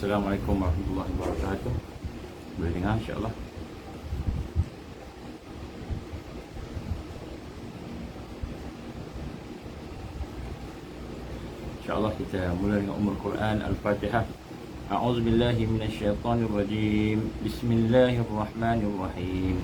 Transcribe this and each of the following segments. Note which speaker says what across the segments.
Speaker 1: Assalamualaikum warahmatullahi wabarakatuh. Boleh dengar insya-Allah. InsyaAllah kita mula dengan Ummul Quran Al-Fatihah. A'udzubillahi minasyaitonirrajim. Bismillahirrahmanirrahim.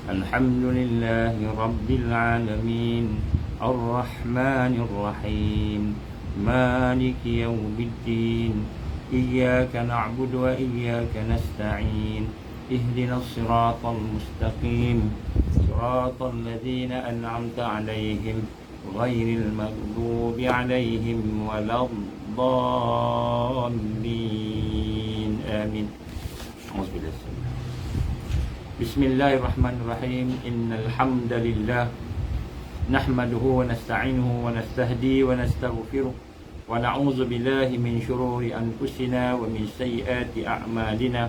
Speaker 1: Alhamdulillahi Rabbil Alamin. Ar-Rahmanir-Rahim. Maliki Yawmiddin. Iyyaka na'budu wa iyyaka nasta'in. Ihdinas siratal mustaqim. Siratal ladzina an'amta 'alaihim ghairil maghdubi 'alaihim waladdallin. Amin. Bismillahirrahmanirrahim. Innal hamdalillah nahmaduhu wa nasta'inuhu wa nastahdi wa nastaghfiruh wa na'udzu billahi min shururi anfusina wa min sayyiati a'malina.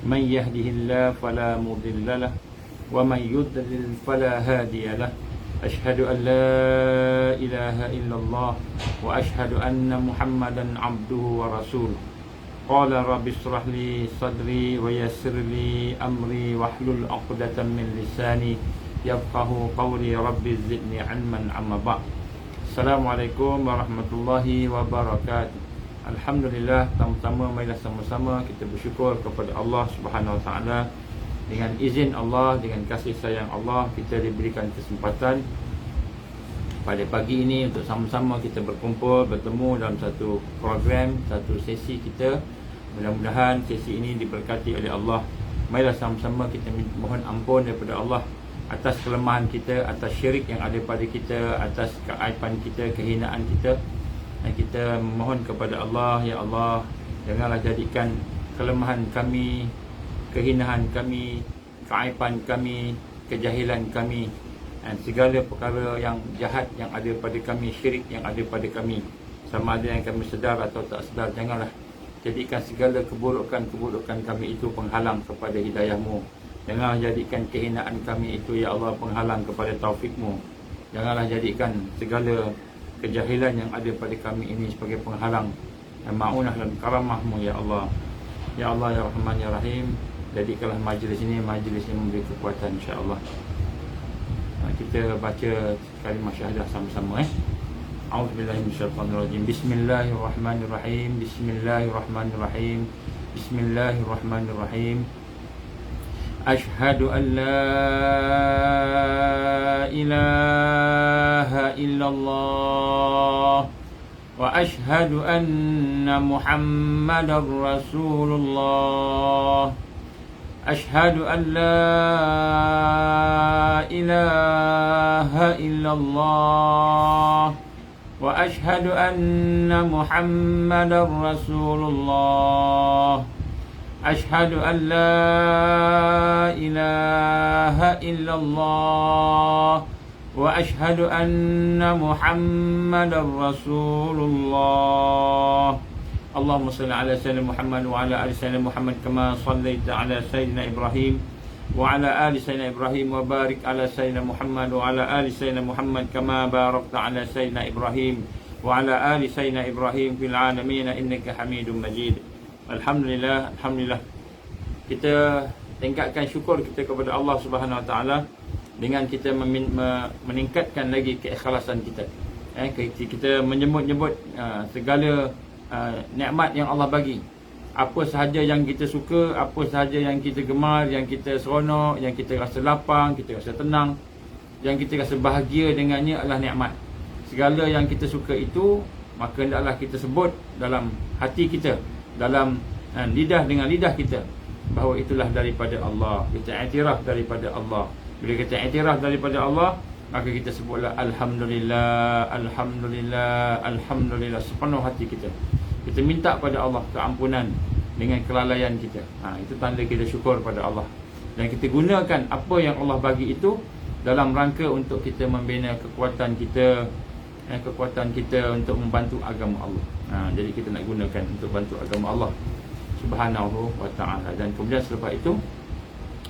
Speaker 1: Man yahdihillahu fala mudilla lahu wa man yudlil fala hadiya lahu. Asyhadu an la ilaha illallah wa asyhadu anna Muhammadan abduhu wa rasuluh. Qala rabbi shrah li sadri wa yassir li amri wahlul 'uqdatam min lisani yafqahu qawli. Rabbi zidni 'ilman amma ba'd. Assalamualaikum warahmatullahi wabarakatuh. Alhamdulillah, pertama-tama marilah sama-sama kita bersyukur kepada Allah Subhanahu Wa Taala. Dengan izin Allah, dengan kasih sayang Allah, kita diberikan kesempatan pada pagi ini untuk sama-sama kita berkumpul, bertemu dalam satu program, satu sesi kita. Mudah-mudahan sesi ini diberkati oleh Allah. Marilah sama-sama kita mohon ampun daripada Allah atas kelemahan kita, atas syirik yang ada pada kita, atas keaiban kita, kehinaan kita. Dan kita mohon kepada Allah, ya Allah, janganlah jadikan kelemahan kami, kehinaan kami, keaiban kami, kejahilan kami, dan segala perkara yang jahat yang ada pada kami, syirik yang ada pada kami, sama ada yang kami sedar atau tak sedar, janganlah jadikan segala keburukan-keburukan kami itu penghalang kepada hidayah-Mu. Janganlah jadikan kehinaan kami itu, ya Allah, penghalang kepada taufik-Mu. Janganlah jadikan segala kejahilan yang ada pada kami ini sebagai penghalang dan ma'unah dan karamah-Mu, ya Allah. Ya Allah, ya Rahman, ya Rahim, jadikanlah majlis ini majlis yang memberi kekuatan, insya-Allah. Kita baca kalimah syahadah sama-sama. A'udzubillahi minasyaitonirrajim. Bismillahirrahmanirrahim. Bismillahirrahmanirrahim. Bismillahirrahmanirrahim. Ashhadu an la ilaha illallah wa ashhadu anna Muhammadar Rasulullah. Ashhadu an la ilaha illallah wa ashhadu anna Muhammadar Rasulullah. Ashhadu an la ilaha illallah wa ashhadu anna Muhammadar Rasulullah. Allahumma salli ala sayyidina Muhammad wa ala ali sayyidina Muhammad kama sallaita ala sayyidina Ibrahim wa ala ali sayyidina Ibrahim wa barik ala sayyidina Muhammad wa ala ali sayyidina Muhammad kama barakta ala sayyidina Ibrahim wa ala ali sayyidina Ibrahim fil alamin innaka Hamidum Majid. Alhamdulillah, alhamdulillah. Kita tingkatkan syukur kita kepada Allah Subhanahu Wa Taala dengan kita meningkatkan lagi keikhlasan kita. Kita menyebut-nyebut segala nikmat yang Allah bagi. Apa sahaja yang kita suka, apa sahaja yang kita gemar, yang kita seronok, yang kita rasa lapang, kita rasa tenang, yang kita rasa bahagia dengannya adalah nikmat. Segala yang kita suka itu, maka hendaklah kita sebut dalam hati kita, dalam lidah dengan lidah kita, bahawa itulah daripada Allah. Kita iktiraf daripada Allah. Bila kita iktiraf daripada Allah, maka kita sebutlah Alhamdulillah, Alhamdulillah, Alhamdulillah sepenuh hati kita. Kita minta pada Allah keampunan dengan kelalaian kita. Itu tanda kita syukur pada Allah. Dan kita gunakan apa yang Allah bagi itu dalam rangka untuk kita membina kekuatan kita, untuk membantu agama Allah. Jadi kita nak gunakan untuk bantu agama Allah Subhanahu Wa Taala. Dan kemudian selepas itu,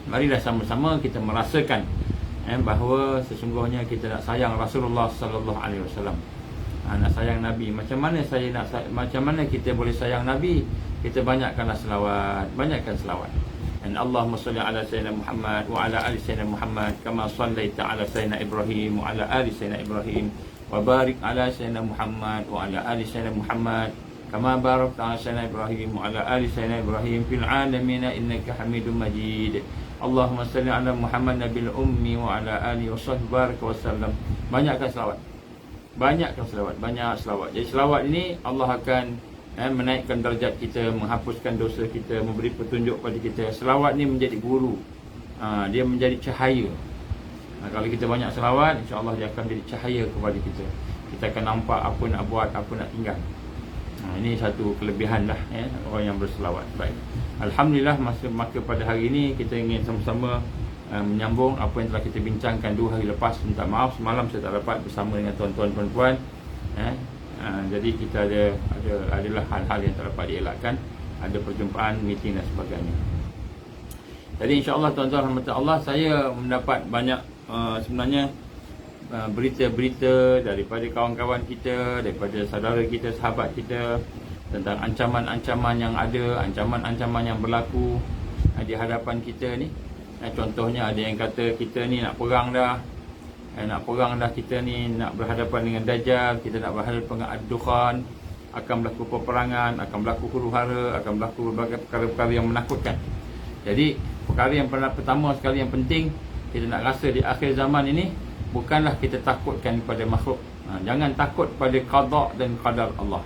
Speaker 1: marilah sama-sama kita merasakan bahawa sesungguhnya kita nak sayang Rasulullah sallallahu alaihi wasallam. Nak sayang Nabi. Macam mana kita boleh sayang Nabi? Kita banyakkanlah selawat, banyakkan selawat. Dan Allahumma salli ala sayyidina Muhammad wa ala ali sayyidina Muhammad kama sallaita ala sayyidina Ibrahim wa ala ali sayyidina Ibrahim wa barik ala sayyidina Muhammad wa ala ali sayyidina Muhammad kama barakta ala sayyidina Ibrahim wa ala ali sayyidina Ibrahim fil alamin innaka Hamidum Majid. Allahumma salli ala Muhammad nabil ummi wa ala alihi wa sahbihi wa sallam. Banyakkan selawat. Banyakkan selawat, banyak selawat. Jadi selawat ini Allah akan menaikkan darjat kita, menghapuskan dosa kita, memberi petunjuk pada kita. Selawat ni menjadi guru. Dia menjadi cahaya. Kalau kita banyak selawat, insya-Allah dia akan menjadi cahaya kepada kita. Kita akan nampak apa nak buat, apa nak tinggal. Ini satu kelebihan lah orang yang berselawat. Baik. Alhamdulillah, maka pada hari ini kita ingin sama-sama menyambung apa yang telah kita bincangkan 2 hari lepas. Minta maaf semalam saya tak dapat bersama dengan tuan-tuan puan-puan. Jadi kita adalah hal-hal yang tak dapat dielakkan. Ada perjumpaan, meeting dan sebagainya. Jadi insya-Allah tuan-tuan rahmat Allah, saya mendapat banyak sebenarnya berita-berita daripada kawan-kawan kita, daripada saudara kita, sahabat kita, tentang ancaman-ancaman yang ada, ancaman-ancaman yang berlaku di hadapan kita ni. Contohnya ada yang kata kita ni nak perang dah. Kita ni nak berhadapan dengan Dajjal, kita nak berhadapan dengan Ad-Dukhan, akan berlaku peperangan, akan berlaku huru-hara, akan berlaku berbagai perkara-perkara yang menakutkan. Jadi perkara yang pertama sekali yang penting kita nak rasa di akhir zaman ini, bukanlah kita takutkan kepada makhluk. Jangan takut pada qada dan qadar Allah.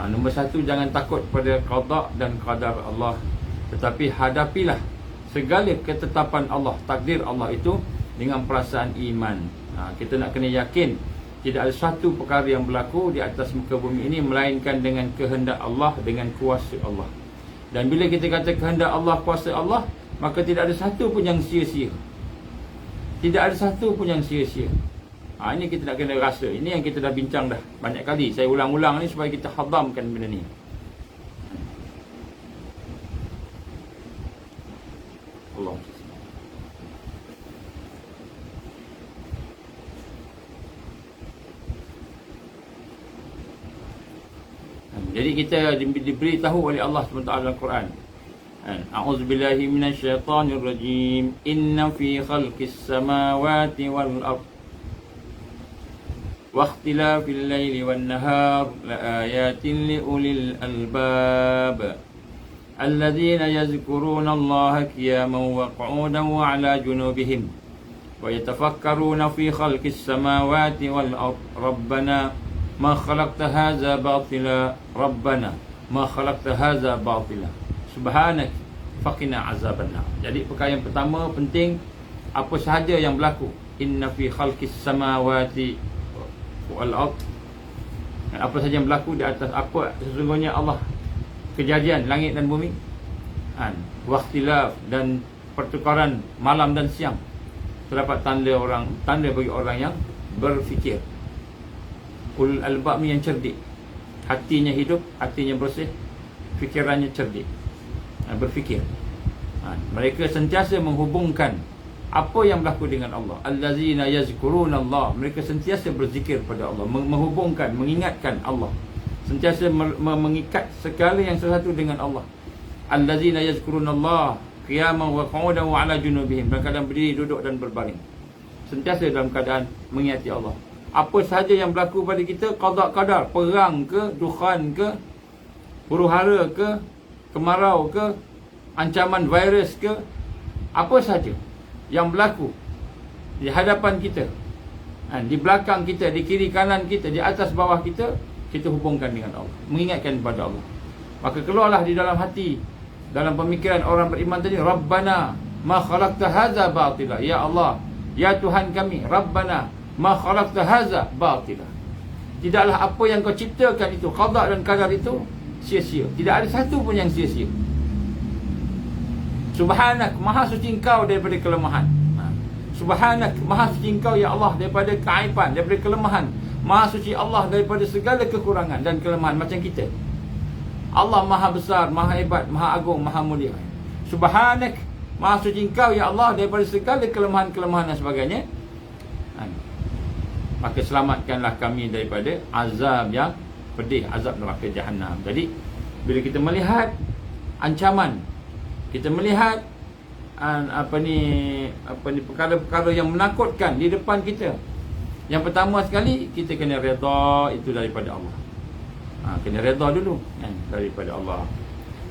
Speaker 1: Nombor 1, jangan takut pada qada dan qadar Allah, tetapi hadapilah segala ketetapan Allah, takdir Allah itu dengan perasaan iman. Kita nak kena yakin tidak ada satu perkara yang berlaku di atas muka bumi ini melainkan dengan kehendak Allah, dengan kuasa Allah. Dan bila kita kata kehendak Allah, kuasa Allah, maka tidak ada satu pun yang sia-sia. Tidak ada satu pun yang sia-sia. Ini kita nak kena rasa. Ini yang kita dah bincang dah banyak kali. Saya ulang-ulang ni supaya kita hadamkan benda ni. Allah. Jadi kita diberitahu oleh Allah SWT dalam Quran. A'udzubillahi minasyaitonirrajim. Inna fi khalqis samawati wal ardh wa ikhtilafil laili wan nahar laayatin liulil albab alladzina yazkuruna Allaha qiyaman wa qu'udan wa 'ala junubihim wa yatafakkaruna fi khalqis samawati wal ardh rabbana ma khalaqta hadza batila rabbana ma khalaqta hadza batila subhanak faqina azabannar. Jadi perkara yang pertama penting, apa sahaja yang berlaku, inna fi khalqis samawati wal ard, apa sahaja yang berlaku di atas, apa sesungguhnya Allah, kejadian langit dan bumi, waqtilaf dan pertukaran malam dan siang, terdapat tanda bagi orang yang berfikir. Ulul albab yang cerdik, hatinya hidup, hatinya bersih, fikirannya cerdik, berfikir. Mereka sentiasa menghubungkan apa yang berlaku dengan Allah. Allazina yazkuruna Allah, mereka sentiasa berzikir pada Allah, menghubungkan, mengingatkan Allah, sentiasa mengikat segala yang sesuatu dengan Allah. Allazina yazkuruna Allah qiyaman wa qu'udan wa 'ala junubihim, dalam keadaan berdiri, duduk dan berbaring, sentiasa dalam keadaan mengingati Allah. Apa sahaja yang berlaku pada kita, qada qadar, perang ke, dukhan ke, huru-hara ke, kemarau ke, ancaman virus ke, apa sahaja yang berlaku di hadapan kita, di belakang kita, di kiri kanan kita, di atas bawah kita, kita hubungkan dengan Allah, mengingatkan kepada Allah. Maka keluarlah di dalam hati, dalam pemikiran orang beriman tadi, Rabbana ma khalaqta hadza batila, ya Allah, ya Tuhan kami, Rabbana ma khalaqta hadza batila, tidaklah apa yang kau ciptakan itu, qada dan qadar itu sia-sia. Tidak ada satu pun yang sia-sia. Subhanak, maha suci engkau daripada kelemahan. Subhanak, maha suci engkau ya Allah daripada keaiban, daripada kelemahan. Maha suci Allah daripada segala kekurangan dan kelemahan macam kita. Allah maha besar, maha hebat, maha agung, maha mulia. Subhanak, maha suci engkau ya Allah daripada segala kelemahan-kelemahan dan sebagainya. maka selamatkanlah kami daripada azab yang pedih, azab neraka Jahannam. Jadi bila kita melihat ancaman, kita melihat perkara-perkara yang menakutkan di depan kita, yang pertama sekali kita kena redha itu daripada Allah. Kena redha dulu kan, daripada Allah.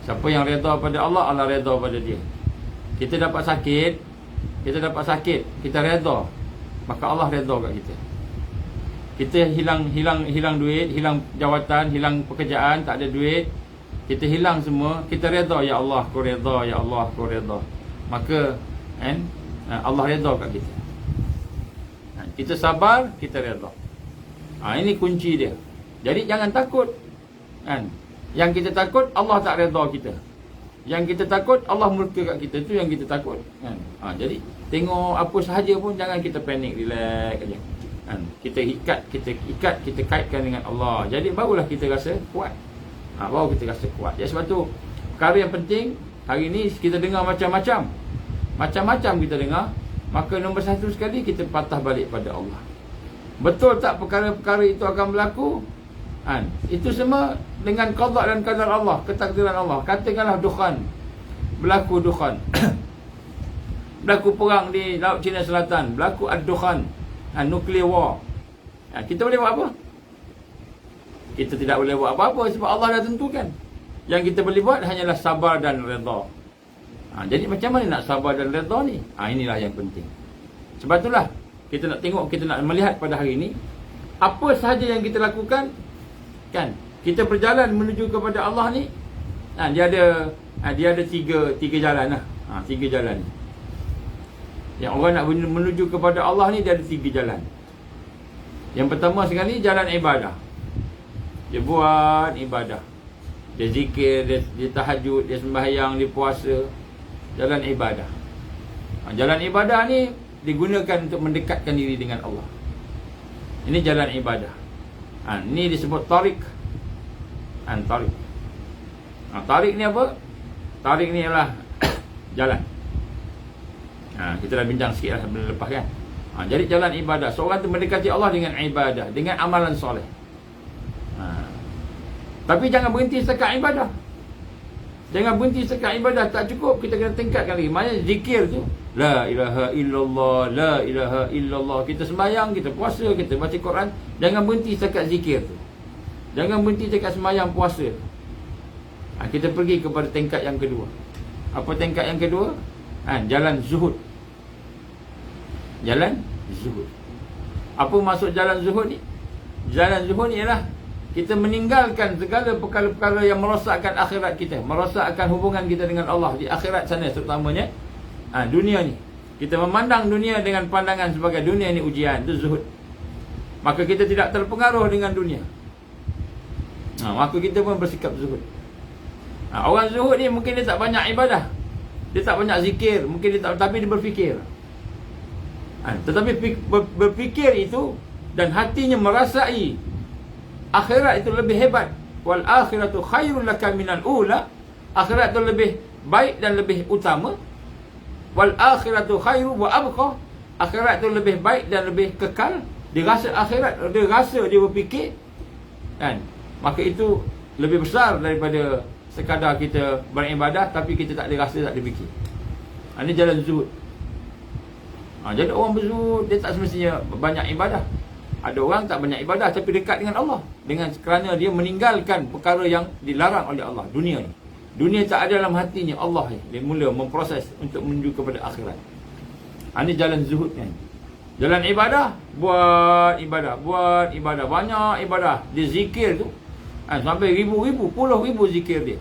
Speaker 1: Siapa yang redha pada Allah, Allah redha pada dia. Kita dapat sakit, kita redha, maka Allah redha kat kita. Kita hilang duit, hilang jawatan, hilang pekerjaan, tak ada duit, kita hilang semua, kita redha, ya Allah kau redha, ya Allah kau redha, maka Allah redha kat kita. Kita sabar, kita redha. Ini kunci dia. Jadi jangan takut kan. Yang kita takut Allah tak redha kita. Yang kita takut Allah murka kat kita, tu yang kita takut kan. Jadi tengok apa sahaja pun jangan kita panik, relax aja kan. Kita kaitkan dengan Allah. Jadi barulah kita rasa kuat. Baru kita rasa kuat. Jadi sebab tu perkara yang penting hari ni kita dengar macam-macam kita dengar, maka nombor satu sekali kita patah balik pada Allah. Betul tak perkara-perkara itu akan berlaku? Itu semua dengan qada dan qadar Allah, ketakdiran Allah. Katakanlah dukhan, berlaku dukhan berlaku perang di Laut Cina Selatan, berlaku ad-dukhan, nuclear war. Kita boleh buat apa? Kita tidak boleh buat apa-apa sebab Allah dah tentukan. Yang kita boleh buat hanyalah sabar dan redha. Jadi macam mana nak sabar dan redha ni? Inilah yang penting. Sebab itulah kita nak tengok, kita nak melihat pada hari ini apa sahaja yang kita lakukan kan. Kita berjalan menuju kepada Allah ni, dia ada tiga jalan lah. Tiga jalan. Yang orang nak menuju kepada Allah ni, dia ada tiga jalan. Yang pertama sekali jalan ibadah. Dia buat ibadah, dia zikir, dia tahajud, dia sembahyang, dia puasa. Jalan ibadah. Jalan ibadah ni digunakan untuk mendekatkan diri dengan Allah. Ini jalan ibadah. Ini disebut tarik. Tarik. Tarik ni apa? Tarik ni ialah jalan. Kita dah bincang sikit lah sebelum lepas kan. Jadi jalan ibadah, seorang tu mendekati Allah dengan ibadah, dengan amalan soleh. Tapi jangan berhenti setakat ibadah. Jangan berhenti setakat ibadah, tak cukup, kita kena tingkatkan lagi. Maknanya zikir tu, la ilaha illallah, la ilaha illallah. Kita sembahyang, kita puasa, kita baca Quran. Jangan berhenti setakat zikir tu. Jangan berhenti setakat sembahyang, puasa. Kita pergi kepada tingkat yang kedua. Apa tingkat yang kedua? Jalan zuhud. Jalan zuhud. Apa maksud jalan zuhud ni? Jalan zuhud ni ialah kita meninggalkan segala perkara-perkara yang merosakkan akhirat kita, merosakkan hubungan kita dengan Allah di akhirat sana, terutamanya dunia ni. Kita memandang dunia dengan pandangan sebagai dunia ni ujian, itu zuhud. Maka kita tidak terpengaruh dengan dunia. Maka kita pun bersikap zuhud. Orang zuhud ni mungkin dia tak banyak ibadah, dia tak banyak zikir, mungkin dia tak, tapi dia berfikir. Tetapi berfikir itu dan hatinya merasai akhirat itu lebih hebat. Wal akhiratu khairul laka minal ula. Akhirat itu lebih baik dan lebih utama. Wal akhiratu khairu wa abqa. Akhirat itu lebih baik dan lebih kekal. Dia rasa akhirat, dia rasa, dia berfikir kan. Maka itu lebih besar daripada sekadar kita beribadah tapi kita tak ada rasa, tak ada fikir. Ini jalan zuhud. Jadi orang berzuhud dia tak semestinya banyak ibadah. Ada orang tak banyak ibadah tapi dekat dengan Allah, kerana dia meninggalkan perkara yang dilarang oleh Allah. Dunia ni, dunia tak ada dalam hatinya, Allah ni. Dia mula memproses untuk menuju kepada akhirat. Ini jalan zuhud kan. Jalan ibadah, buat ibadah, banyak ibadah. Dia zikir tu sampai ribu-ribu, puluh ribu zikir dia.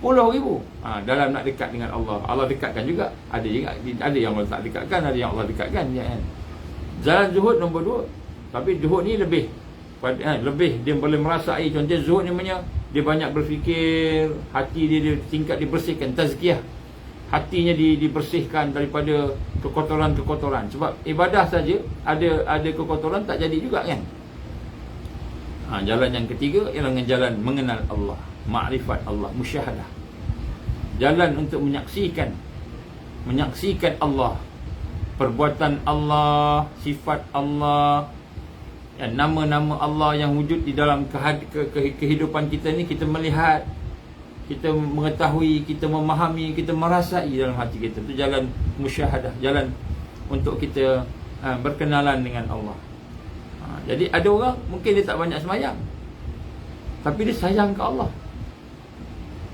Speaker 1: Puluh ribu. Dalam nak dekat dengan Allah. Allah dekatkan juga. Ada yang Allah tak dekatkan, ada yang Allah dekatkan ya, kan? Jalan zuhud nombor 2. Tapi zuhud ni lebih dia boleh merasai. Contoh zuhud ni maknanya dia banyak berfikir, hati dia tingkat dibersihkan, tazkiyah. Hatinya dibersihkan daripada kekotoran-kekotoran. Sebab ibadah saja ada kekotoran tak jadi juga kan. Jalan yang ketiga ialah jalan mengenal Allah, makrifat Allah, musyahadah. Jalan untuk menyaksikan Allah, perbuatan Allah, sifat Allah, nama-nama Allah yang wujud di dalam kehidupan kita ni, kita melihat, kita mengetahui, kita memahami, kita merasai dalam hati kita. Itu jalan musyahadah, jalan untuk kita berkenalan dengan Allah. Jadi ada orang mungkin dia tak banyak semayang, tapi dia sayang ke Allah.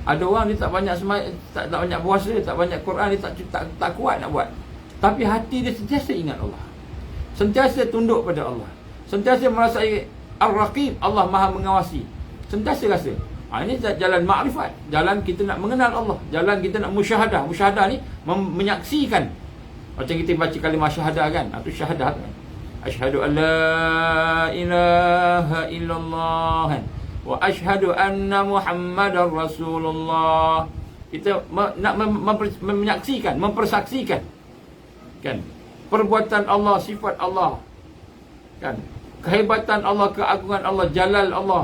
Speaker 1: Ada orang dia tak banyak semayang, tak banyak puasa, tak banyak Quran, dia tak kuat nak buat, tapi hati dia sentiasa ingat Allah, sentiasa tunduk pada Allah, sentiasa merasai Ar-Raqib, Allah Maha mengawasi, sentiasa rasa. Ini jalan makrifat, jalan kita nak mengenal Allah, jalan kita nak musyahadah. Musyahadah ni menyaksikan. Macam kita baca kalimah syahadah kan, atau syahadah kan, asyhadu an la ilaha illallah kan, wa asyhadu anna Muhammadar Rasulullah. Kita nak menyaksikan, mempersaksikan kan perbuatan Allah, sifat Allah kan, kehebatan Allah, keagungan Allah, jalal Allah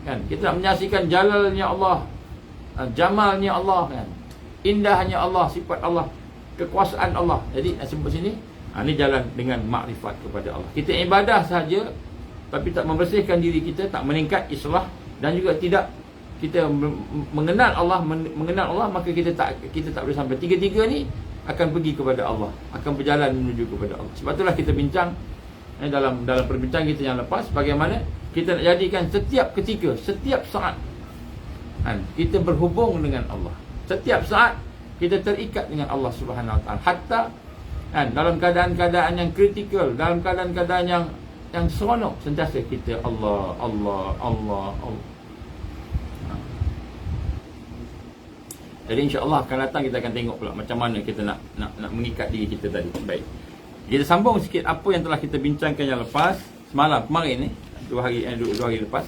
Speaker 1: kan. Kita nak menyaksikan jalalnya Allah, jamalnya Allah kan, indahnya Allah, sifat Allah, kekuasaan Allah. Jadi nak sebut sini, ini jalan dengan makrifat kepada Allah. Kita ibadah saja tapi tak membersihkan diri kita, tak meningkat islah, dan juga tidak kita mengenal Allah, maka kita tak boleh sampai. Tiga-tiga ni akan pergi kepada Allah, akan berjalan menuju kepada Allah. Sebab itulah kita bincang dalam perbincangan kita yang lepas, bagaimana kita nak jadikan setiap ketika, setiap saat kita berhubung dengan Allah. Setiap saat kita terikat dengan Allah Subhanahu Wa Taala. Hatta dalam keadaan-keadaan yang kritikal, dalam keadaan-keadaan yang seronok, sentiasa kita Allah, Allah, Allah, Allah. Jadi insya-Allah akan datang kita akan tengok pula macam mana kita nak mengikat diri kita tadi. Baik. Kita sambung sikit apa yang telah kita bincangkan yang lepas semalam, kemarin ni, 2 hari lepas.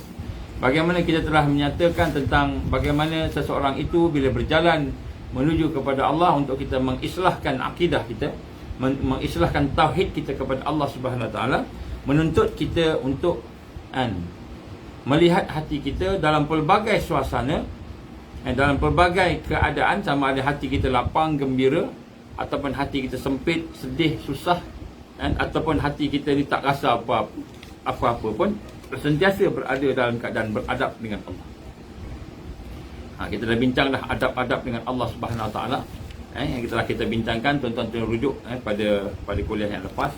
Speaker 1: Bagaimana kita telah menyatakan tentang bagaimana seseorang itu bila berjalan menuju kepada Allah untuk kita mengislahkan akidah kita, mengislahkan tauhid kita kepada Allah Subhanahu Wa Taala, menuntut kita untuk melihat hati kita dalam pelbagai suasana, dalam pelbagai keadaan, sama ada hati kita lapang, gembira, ataupun hati kita sempit, sedih, susah, ataupun hati kita ni tak rasa apa-apa pun, sentiasa berada dalam keadaan beradab dengan Allah. Kita dah bincang dah adab-adab dengan Allah Subhanahu Wa Taala, yang kita bincangkan. Tuan-tuan rujuk pada kuliah yang lepas,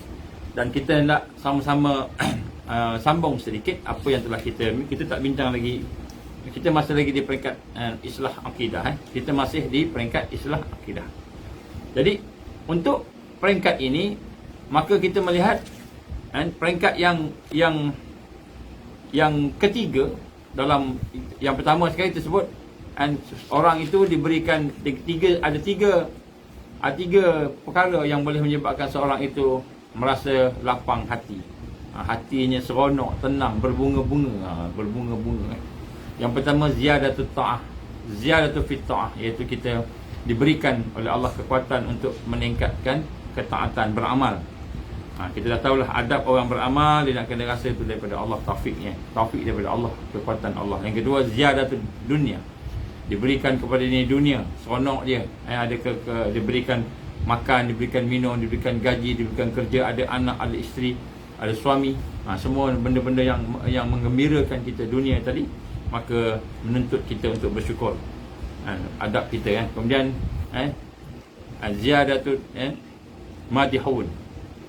Speaker 1: dan kita nak sama-sama sambung sedikit apa yang telah kita tak bincang lagi. Kita masih lagi di peringkat islah akidah. Kita masih di peringkat islah akidah. Jadi untuk peringkat ini, maka kita melihat peringkat yang ketiga. Dalam yang pertama sekali tersebut, orang itu diberikan tiga perkara yang boleh menyebabkan seorang itu merasa lapang hati. Hatinya seronok, tenang, berbunga-bunga, Yang pertama, ziyadatul ta'ah, ziyadatul fit ta'ah, iaitu kita diberikan oleh Allah kekuatan untuk meningkatkan ketaatan, beramal. Kita dah tahulah adab orang beramal, dia nak kena rasa itu daripada Allah, taufiknya, taufik daripada Allah, kekuatan Allah. Yang kedua, ziyadatul dunia, diberikan kepada ini dunia, seronok dia, diberikan makan, diberikan minum, diberikan gaji, diberikan kerja, ada anak, ada isteri, ada suami, semua benda-benda yang menggembirakan kita dunia tadi, maka menuntut kita untuk bersyukur, adab kita. Kemudian ziyadatul madihun,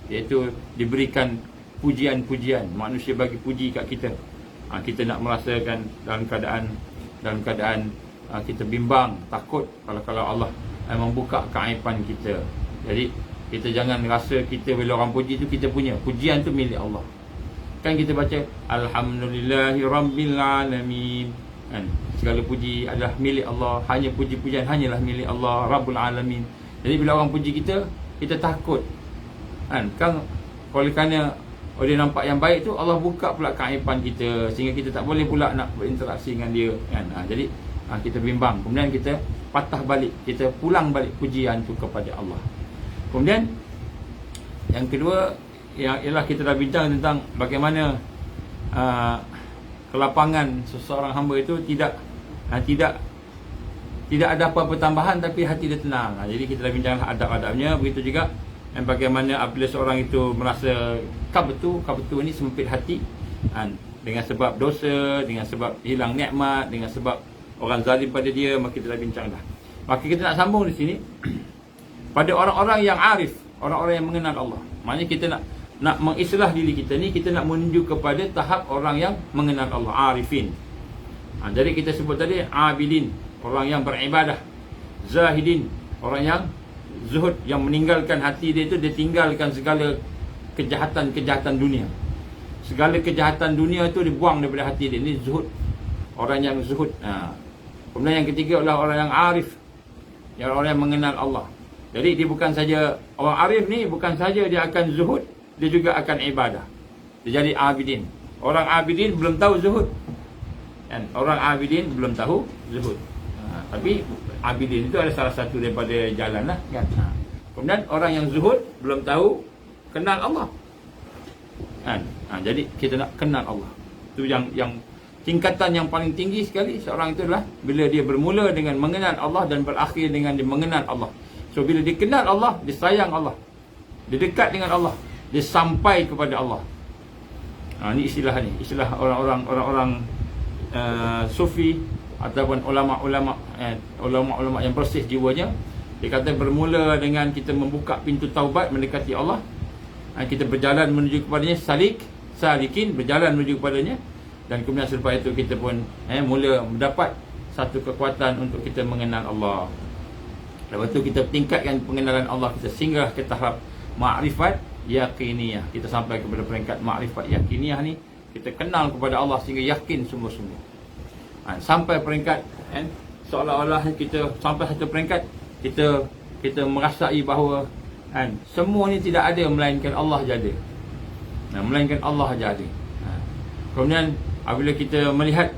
Speaker 1: iaitu diberikan pujian-pujian, manusia bagi puji kat kita. Kita nak merasakan dalam keadaan kita bimbang, takut kalau Allah membuka keaiban kita. Jadi kita jangan rasa kita bila orang puji tu kita punya. Pujian tu milik Allah. Kan kita baca alhamdulillahi rabbil alamin, segala puji adalah milik Allah, hanya puji-pujian hanyalah milik Allah Rabbul Alamin. Jadi bila orang puji kita, kita takut kan oleh kerana dia nampak yang baik tu, Allah buka pula keaiban kita, sehingga kita tak boleh pula nak berinteraksi dengan dia kan. Jadi kita bimbang, kemudian kita patah balik, kita pulang balik pujian tu kepada Allah. Kemudian yang kedua ialah kita dah bincang tentang bagaimana kelapangan seseorang hamba itu tidak ada apa-apa tambahan, tapi hati dia tenang. Jadi kita dah bincang adab-adabnya. Begitu juga Dan bagaimana apabila seorang itu merasa kabtu ni sempit hati, dengan sebab dosa, dengan sebab hilang nikmat, dengan sebab orang zalim pada dia, maka kita dah bincang dah. Maka kita nak sambung di sini pada orang-orang yang arif, orang-orang yang mengenal Allah. Maknanya kita nak mengislah diri kita ni, kita nak menuju kepada tahap orang yang mengenal Allah, arifin. Jadi kita sebut tadi abidin, orang yang beribadah. Zahidin, orang yang zuhud, yang meninggalkan hati dia itu, dia tinggalkan segala kejahatan-kejahatan dunia. Segala kejahatan dunia itu dibuang daripada hati dia. Ini zuhud, orang yang zuhud. Kemudian yang ketiga adalah orang yang arif, yang orang yang mengenal Allah. Jadi dia bukan saja orang arif ni, bukan saja dia akan zuhud, dia juga akan ibadah. Dia jadi abidin. Orang abidin belum tahu zuhud, kan? Orang abidin belum tahu zuhud. Tapi abidin itu ada salah satu daripada jalan lah, kan? Kemudian orang yang zuhud belum tahu kenal Allah, kan? Jadi kita nak kenal Allah. Itu yang tingkatan yang paling tinggi sekali seorang itu adalah bila dia bermula dengan mengenal Allah dan berakhir dengan dia mengenal Allah. So bila dia kenal Allah, dia sayang Allah, dia dekat dengan Allah, dia sampai kepada Allah. Ini istilah orang-orang sufi ataupun ulama-ulama yang bersih jiwanya. Dia kata bermula dengan kita membuka pintu taubat mendekati Allah, kita berjalan menuju kepadanya, salikin, berjalan menuju kepadanya, dan kemudian selepas itu kita pun mula mendapat satu kekuatan untuk kita mengenal Allah. Lepas tu kita tingkatkan pengenalan Allah, kita singgah ke tahap ma'rifat yakiniyah. Kita sampai kepada peringkat ma'rifat yakiniyah ni, kita kenal kepada Allah sehingga yakin sungguh-sungguh. Sampai peringkat seolah-olah kita sampai satu peringkat kita merasai bahawa semua ni tidak ada melainkan Allah je ada. Melainkan Allah je ada. Kemudian apabila kita melihat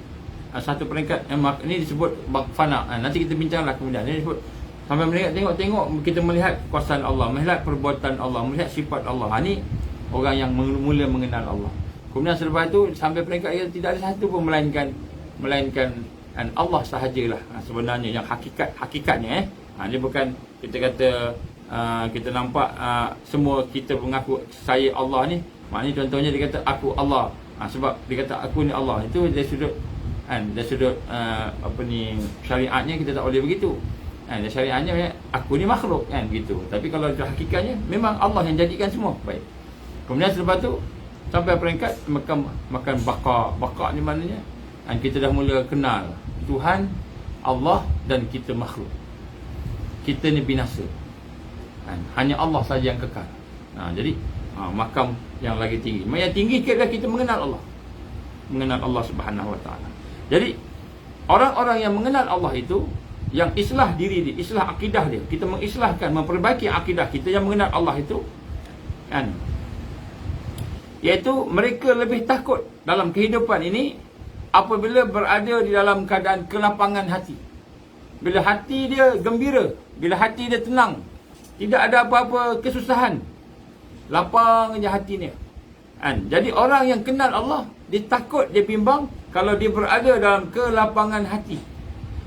Speaker 1: satu peringkat, ini disebut fana. Nanti kita bincanglah kemudian. Ini disebut sampai melihat, tengok kita melihat kuasaan Allah, melihat perbuatan Allah, melihat sifat Allah. Ini orang yang mula mengenal Allah. Kemudian selepas itu sampai peringkat kita tidak ada satu pun melainkan Allah sahajalah sebenarnya yang hakikatnya. Dia bukan kita kata kita nampak semua kita mengaku saya Allah ni. Maknanya contohnya dia kata aku Allah. Sebab dia kata aku ni Allah. Itu dari sudut syariatnya kita tak boleh begitu. Dari syariatnya aku ni makhluk, kan begitu. Tapi kalau hakikatnya memang Allah yang jadikan semua. Baik. Kemudian selepas tu sampai peringkat makan baka ni maknanya kita dah mula kenal Tuhan, Allah dan kita makhluk. Kita ni binasa. Hanya Allah saja yang kekal. Jadi makam yang lagi tinggi. Yang tinggi adalah kita mengenal Allah. Mengenal Allah Subhanahu Wa Taala. Jadi orang-orang yang mengenal Allah itu, yang islah diri dia, islah akidah dia. Kita mengislahkan, memperbaiki akidah kita yang mengenal Allah itu, kan? Iaitu mereka lebih takut dalam kehidupan ini apabila berada di dalam keadaan kelapangan hati. Bila hati dia gembira, bila hati dia tenang, tidak ada apa-apa kesusahan, lapang je hati dia. Jadi orang yang kenal Allah, dia takut, dia bimbang kalau dia berada dalam kelapangan hati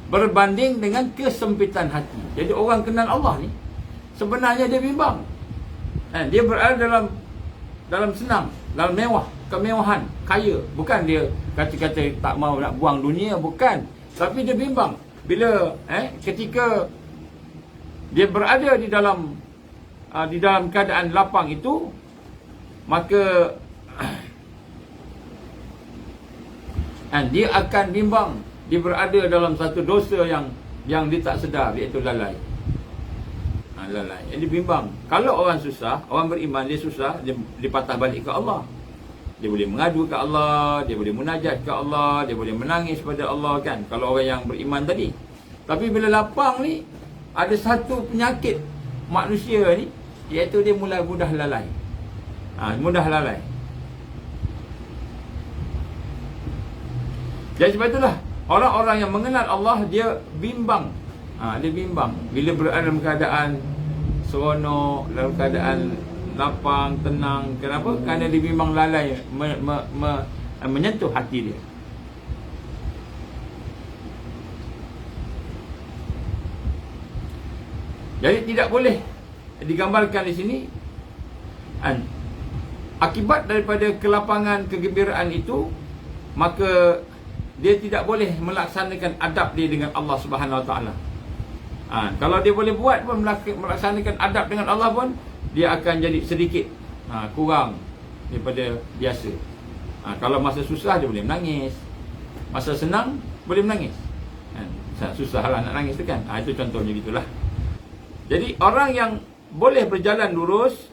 Speaker 1: berbanding dengan kesempitan hati. Jadi orang kenal Allah ni sebenarnya dia bimbang. Dia berada dalam senang, dalam mewah, kemewahan, kaya. Bukan dia kata-kata tak mau nak buang dunia, bukan. Tapi dia bimbang bila ketika dia berada di dalam keadaan lapang itu, maka dia akan bimbang. Dia berada dalam satu dosa yang dia tak sedar, iaitu lalai. Lalai. Jadi bimbang. Kalau orang susah, orang beriman dia susah, dia patah balik ke Allah. Dia boleh mengadu ke Allah, dia boleh munajat ke Allah, dia boleh menangis pada Allah, kan? Kalau orang yang beriman tadi. Tapi bila lapang ni, ada satu penyakit manusia ni, iaitu dia mulai mudah lalai. Mudah lalai. Jadi sebab itulah orang-orang yang mengenal Allah, dia bimbang. Dia bimbang bila berada dalam keadaan seronok, dalam keadaan lapang, tenang. Kenapa? Kerana dia bimbang lalai menyentuh hati dia. Jadi tidak boleh digambarkan di sini, akibat daripada kelapangan kegembiraan itu, maka dia tidak boleh melaksanakan adab dia dengan Allah Subhanahu Wa Taala. Kalau dia boleh buat pun, melaksanakan adab dengan Allah pun, dia akan jadi sedikit kurang daripada biasa. Kalau masa susah dia boleh menangis, masa senang boleh menangis. Susahlah nak nangis tu kan. Itu contohnya gitulah. Jadi orang yang boleh berjalan lurus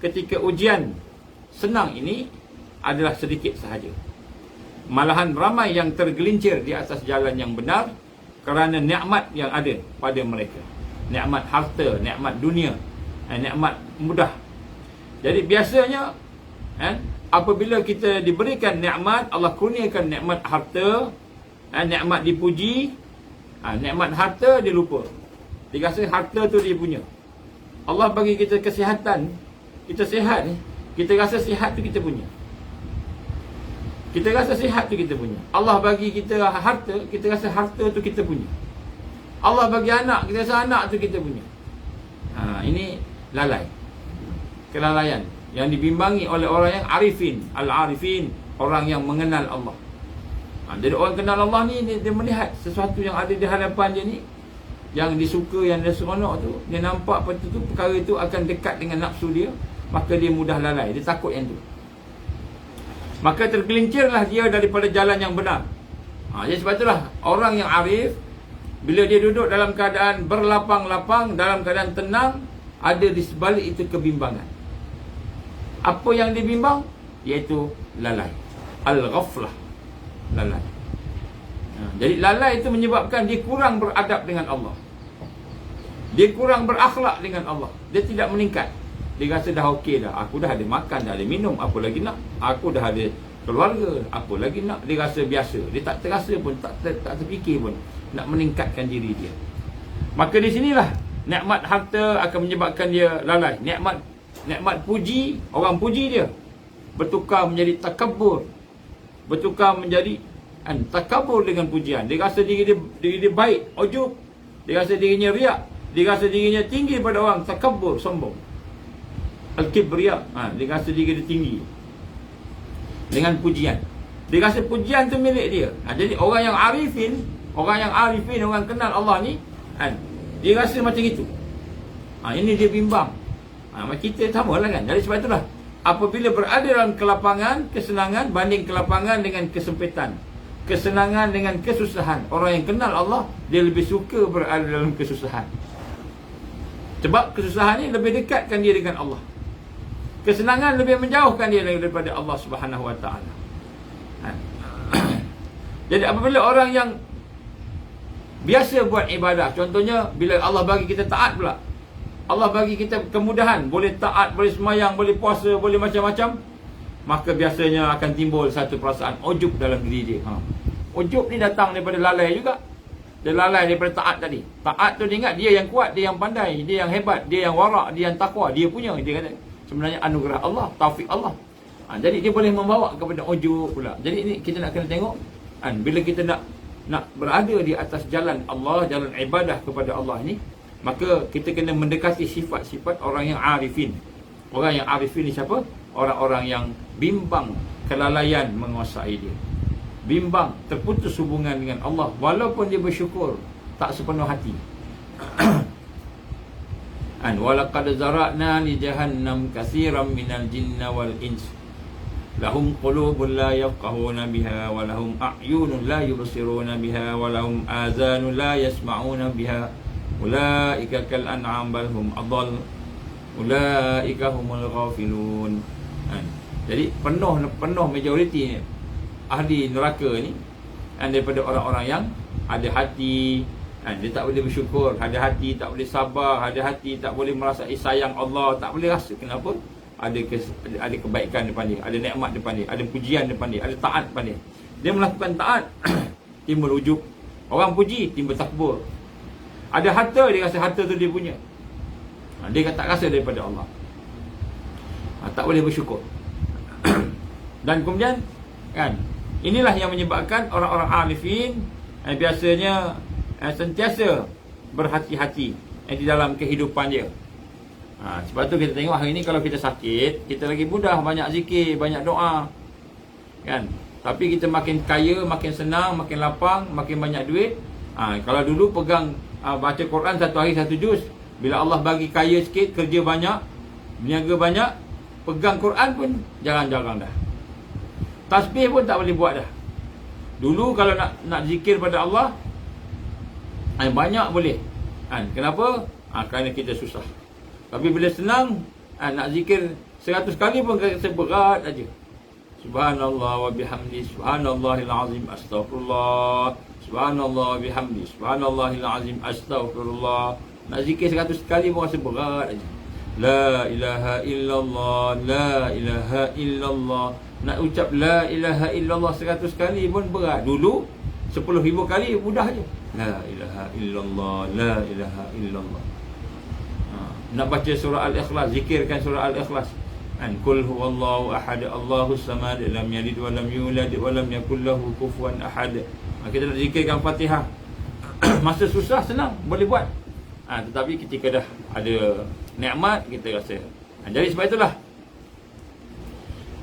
Speaker 1: ketika ujian senang ini adalah sedikit sahaja. Malahan ramai yang tergelincir di atas jalan yang benar kerana nikmat yang ada pada mereka. Nikmat harta, nikmat dunia, nikmat mudah. Jadi biasanya apabila kita diberikan nikmat, Allah kurniakan nikmat harta, nikmat dipuji, nikmat harta dia lupa. Dia rasa harta tu dia punya. Allah bagi kita kesihatan, kita sihat ni, kita rasa sihat tu kita punya. Kita rasa sihat tu kita punya. Allah bagi kita harta, kita rasa harta tu kita punya. Allah bagi anak, kita rasa anak tu kita punya. Ini lalai. Kelalaian yang dibimbangi oleh orang yang arifin, al-arifin, orang yang mengenal Allah. Jadi orang kenal Allah ni, dia melihat sesuatu yang ada di hadapan dia ni, yang disuka, yang dia seronok tu, dia nampak perkara itu akan dekat dengan nafsu dia, maka dia mudah lalai, dia takut yang tu. Maka tergelincirlah dia daripada jalan yang benar. Jadi sebab itulah orang yang arif, bila dia duduk dalam keadaan berlapang-lapang, dalam keadaan tenang, ada di sebalik itu kebimbangan. Apa yang dibimbang? Iaitu lalai, al-ghaflah, lalai. Jadi lalai itu menyebabkan dia kurang beradab dengan Allah, dia kurang berakhlak dengan Allah, dia tidak meningkat. Dia rasa dah okey dah, aku dah ada makan, dah ada minum, apa lagi nak? Aku dah ada keluarga, apa lagi nak? Dia rasa biasa, dia tak terasa pun, tak terfikir pun nak meningkatkan diri dia. Maka di sinilah nikmat harta akan menyebabkan dia lalai. Nikmat puji, orang puji dia, bertukar menjadi takabur, bertukar menjadi takabur dengan pujian. Dia rasa diri dia baik, ujub. Dia rasa dirinya riak, dia rasa dirinya tinggi pada orang, takabur, sombong. Al-kibriya, dia rasa diri dia tinggi dengan pujian. Dia rasa pujian tu milik dia. Jadi orang yang arifin, orang kenal Allah ni, dia rasa macam itu. Ini dia bimbang. Kita sama lah kan. Jadi sebab itulah, apabila berada dalam kelapangan, kesenangan banding kelapangan dengan kesempitan, kesenangan dengan kesusahan, orang yang kenal Allah, dia lebih suka berada dalam kesusahan. Sebab kesusahan ni lebih dekatkan dia dengan Allah, kesenangan lebih menjauhkan dia daripada Allah Subhanahu Wa Taala. Jadi apabila orang yang biasa buat ibadah, contohnya bila Allah bagi kita taat pula, Allah bagi kita kemudahan, boleh taat, boleh semayang, boleh puasa, boleh macam-macam, maka biasanya akan timbul satu perasaan ujub dalam diri dia. Ujub ni datang daripada lalai juga. Dia lalai daripada taat tadi. Taat tu dia ingat dia yang kuat, dia yang pandai, dia yang hebat, dia yang warak, dia yang takwa, dia punya. Dia kata sebenarnya anugerah Allah, taufik Allah. Jadi dia boleh membawa kepada ujub pula. Jadi ini kita nak kena tengok, bila kita nak berada di atas jalan Allah, jalan ibadah kepada Allah ni, maka kita kena mendekati sifat-sifat orang yang arifin. Orang yang arifin ni siapa? Orang-orang yang bimbang kelalaian menguasai dia, bimbang terputus hubungan dengan Allah, walaupun dia bersyukur tak sepenuh hati. Walaqad zara'na li jahannam katsiran minal jinni wal ins lahum qulubun la yafqahuna biha wa lahum a'yunun la yubsiruna biha wa lahum azanun la yasma'una biha ulaika kal an'am bal hum adall ulaika humul ghafilun. Jadi penuh majoriti ahli neraka ni daripada orang-orang yang ada hati, dia tak boleh bersyukur, ada hati tak boleh sabar, ada hati tak boleh merasai sayang Allah, tak boleh rasa. Kenapa? Ada kebaikan depan dia, ada nikmat depan dia, ada pujian depan dia, ada taat depan dia. Dia melakukan taat, timbul ujub. Orang puji, timbul takbur. Ada harta, dia rasa harta tu dia punya. Dia tak rasa daripada Allah. Tak boleh bersyukur. Dan kemudian inilah yang menyebabkan orang-orang arifin biasanya sentiasa berhati-hati di dalam kehidupan dia. Sebab tu kita tengok hari ni kalau kita sakit, kita lagi mudah banyak zikir, banyak doa. Kan? Tapi kita makin kaya, makin senang, makin lapang, makin banyak duit. Kalau dulu pegang baca Quran satu hari satu juz, bila Allah bagi kaya sikit, kerja banyak, berniaga banyak, pegang Quran pun jarang-jarang dah. Tasbih pun tak boleh buat dah. Dulu kalau nak zikir pada Allah, banyak boleh. Kenapa? Kerana kita susah. Tapi bila senang, nak zikir 100 kali pun rasa berat aja. Subhanallah wa bihamdi, subhanallahil azim, astaghfirullah. Subhanallah wa bihamdi, subhanallahil azim, astaghfirullah. Nak zikir 100 kali pun rasa berat aja. La ilaha illallah, la ilaha illallah. Nak ucap la ilaha illallah 100 kali pun berat. Dulu 10,000 kali mudah je. La ilaha illallah, la ilaha illallah. Nak baca surah Al-Ikhlas, zikirkan surah Al-Ikhlas. Qul huwallahu ahad, Allahus samad, lam yalid wa lam yulad wa lam yakul lahu kufuwan ahad. Kita nak zikirkan Fatihah. Masa susah senang boleh buat. Tetapi ketika dah ada nikmat kita rasa. Jadi sebab itulah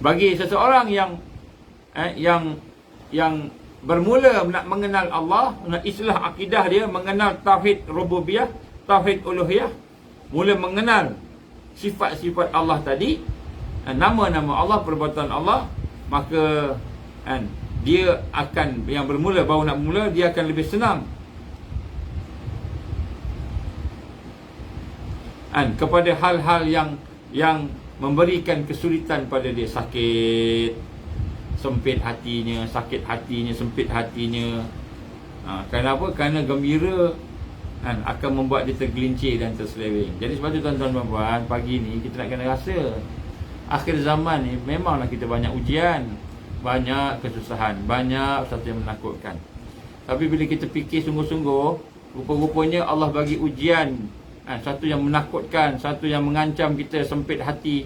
Speaker 1: bagi seseorang yang bermula nak mengenal Allah, nak islah akidah dia, mengenal tauhid rububiyah, tauhid uluhiyah, mula mengenal sifat-sifat Allah tadi, nama-nama Allah, perbuatan Allah, maka dia akan, yang bermula, baru nak mula, dia akan lebih senang kepada hal-hal yang memberikan kesulitan pada dia. Sakit, sempit hatinya, sakit hatinya, sempit hatinya. Kenapa? Kerana gembira akan membuat dia tergelincir dan terseleweng. Jadi sebab tu tuan-tuan dan puan, pagi ni kita nak kena rasa akhir zaman ni memanglah kita banyak ujian, banyak kesusahan, banyak sesuatu yang menakutkan. Tapi bila kita fikir sungguh-sungguh, rupa-rupanya Allah bagi ujian, satu yang menakutkan, satu yang mengancam kita sempit hati,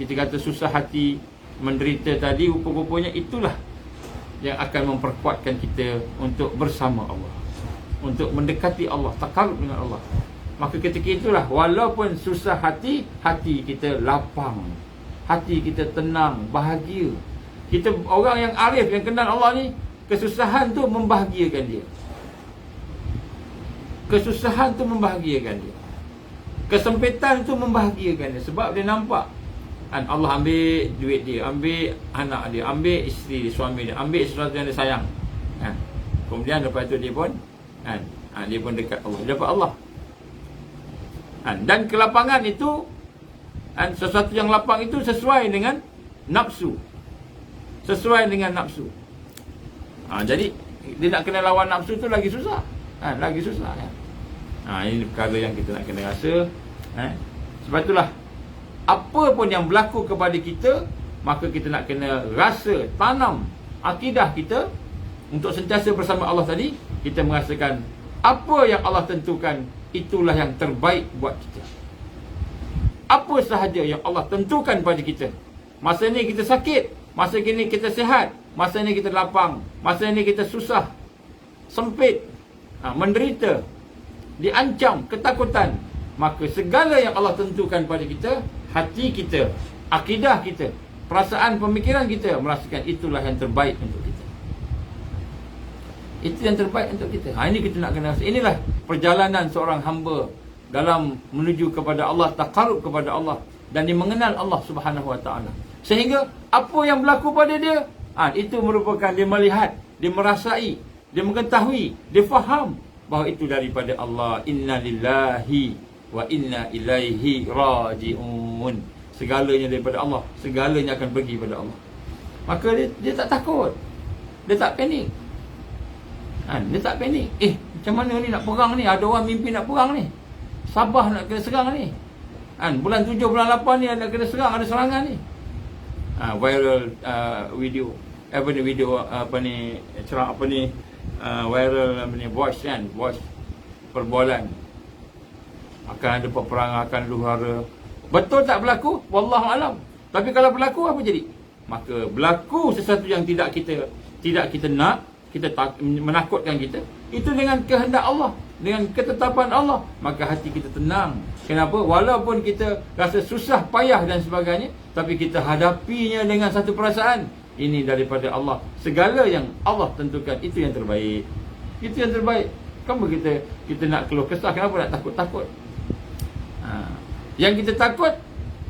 Speaker 1: kita kata susah hati, menderita tadi, rupa-rupanya itulah yang akan memperkuatkan kita untuk bersama Allah, untuk mendekati Allah, takarub dengan Allah. Maka ketika itulah, walaupun susah hati, hati kita lapang, hati kita tenang, bahagia. Kita orang yang arif, yang kenal Allah ni, kesusahan tu membahagiakan dia. Kesusahan tu membahagiakan dia. Kesempitan tu membahagiakan dia. Sebab dia nampak Allah ambil duit dia, ambil anak dia, ambil isteri dia, suami dia, ambil sesuatu yang dia sayang. Kemudian lepas tu dia pun dia pun dekat Allah, dia dapat Allah. Dan kelapangan itu, sesuatu yang lapang itu sesuai dengan nafsu. Sesuai dengan nafsu. Jadi dia nak kena lawan nafsu tu lagi susah. Lagi susah. Ini perkara yang kita nak kena rasa. Sebab itulah, apa pun yang berlaku kepada kita, maka kita nak kena rasa, tanam akidah kita untuk sentiasa bersama Allah tadi. Kita merasakan apa yang Allah tentukan, itulah yang terbaik buat kita. Apa sahaja yang Allah tentukan pada kita. Masa ni kita sakit, masa ni kita sihat, masa ni kita lapang, masa ni kita susah, sempit, menderita, diancam, ketakutan, maka segala yang Allah tentukan pada kita, hati kita, akidah kita, perasaan, pemikiran kita merasakan itulah yang terbaik untuk kita. Itu yang terbaik untuk kita. Ini kita nak kena rasa. Inilah perjalanan seorang hamba dalam menuju kepada Allah, takarub kepada Allah, dan dia mengenal Allah Subhanahu Wa Taala. Sehingga apa yang berlaku pada dia, itu merupakan dia melihat, dia merasai, dia mengetahui, dia faham bahawa itu daripada Allah. Inna lillahi wa inna ilaihi raji'un. Segalanya daripada Allah, segalanya akan pergi pada Allah. Maka dia tak takut, dia tak panik. Dia tak panik. Macam mana ni nak perang ni? Ada orang mimpi nak perang ni. Sabah nak kena serang ni. Bulan 7, bulan 8 ni nak kena serang, ada serangan ni. Viral video, viral voice kan, voice perbualan. Akan ada peperangan, akan luhara. Betul tak berlaku? Wallahu alam. Tapi kalau berlaku, apa jadi? Maka berlaku sesuatu yang tidak kita nak, menakutkan kita, itu dengan kehendak Allah, dengan ketetapan Allah, maka hati kita tenang, Kenapa? Walaupun kita rasa susah, payah dan sebagainya, tapi kita hadapinya dengan satu perasaan, ini daripada Allah. Segala yang Allah tentukan, itu yang terbaik. Itu yang terbaik. Kenapa kita nak keluh kesah? Kenapa nak takut-takut? Yang kita takut,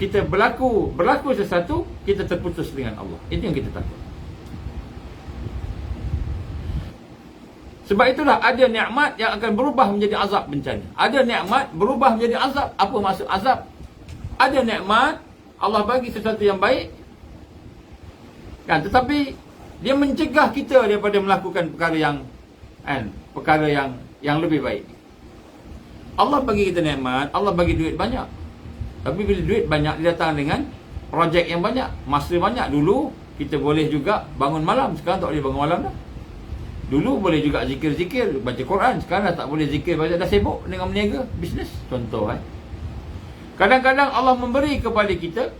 Speaker 1: kita berlaku sesuatu, kita terputus dengan Allah. Itu yang kita takut. Sebab itulah ada nikmat yang akan berubah menjadi azab bencana. Ada nikmat berubah menjadi azab. Apa maksud azab? Ada nikmat, Allah bagi sesuatu yang baik, kan, tetapi dia mencegah kita daripada melakukan perkara yang lebih baik. Allah bagi kita nikmat, Allah bagi duit banyak. Tapi bila duit banyak, dia datang dengan projek yang banyak, masa banyak. Dulu kita boleh juga bangun malam, sekarang tak boleh bangun malam dah. Dulu boleh juga zikir-zikir, baca Quran. Sekarang dah tak boleh zikir, dah sibuk dengan meniaga, bisnes. Contoh kadang-kadang Allah memberi kepada kita,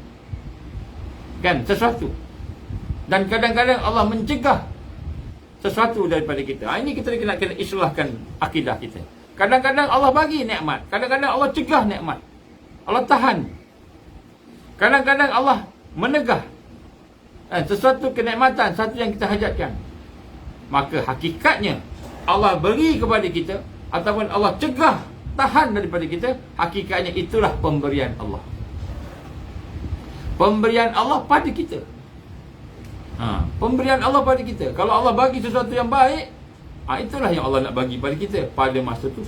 Speaker 1: kan, sesuatu, dan kadang-kadang Allah mencegah sesuatu daripada kita. Ini kita kena islahkan akidah kita. Kadang-kadang Allah bagi nikmat, kadang-kadang Allah cegah nikmat, Allah tahan. Kadang-kadang Allah menegah sesuatu kenikmatan, satu yang kita hajatkan. Maka hakikatnya Allah beri kepada kita ataupun Allah cegah, tahan daripada kita, hakikatnya itulah pemberian Allah. Pemberian Allah pada kita. Pemberian Allah pada kita. Kalau Allah bagi sesuatu yang baik, itulah yang Allah nak bagi pada kita pada masa tu.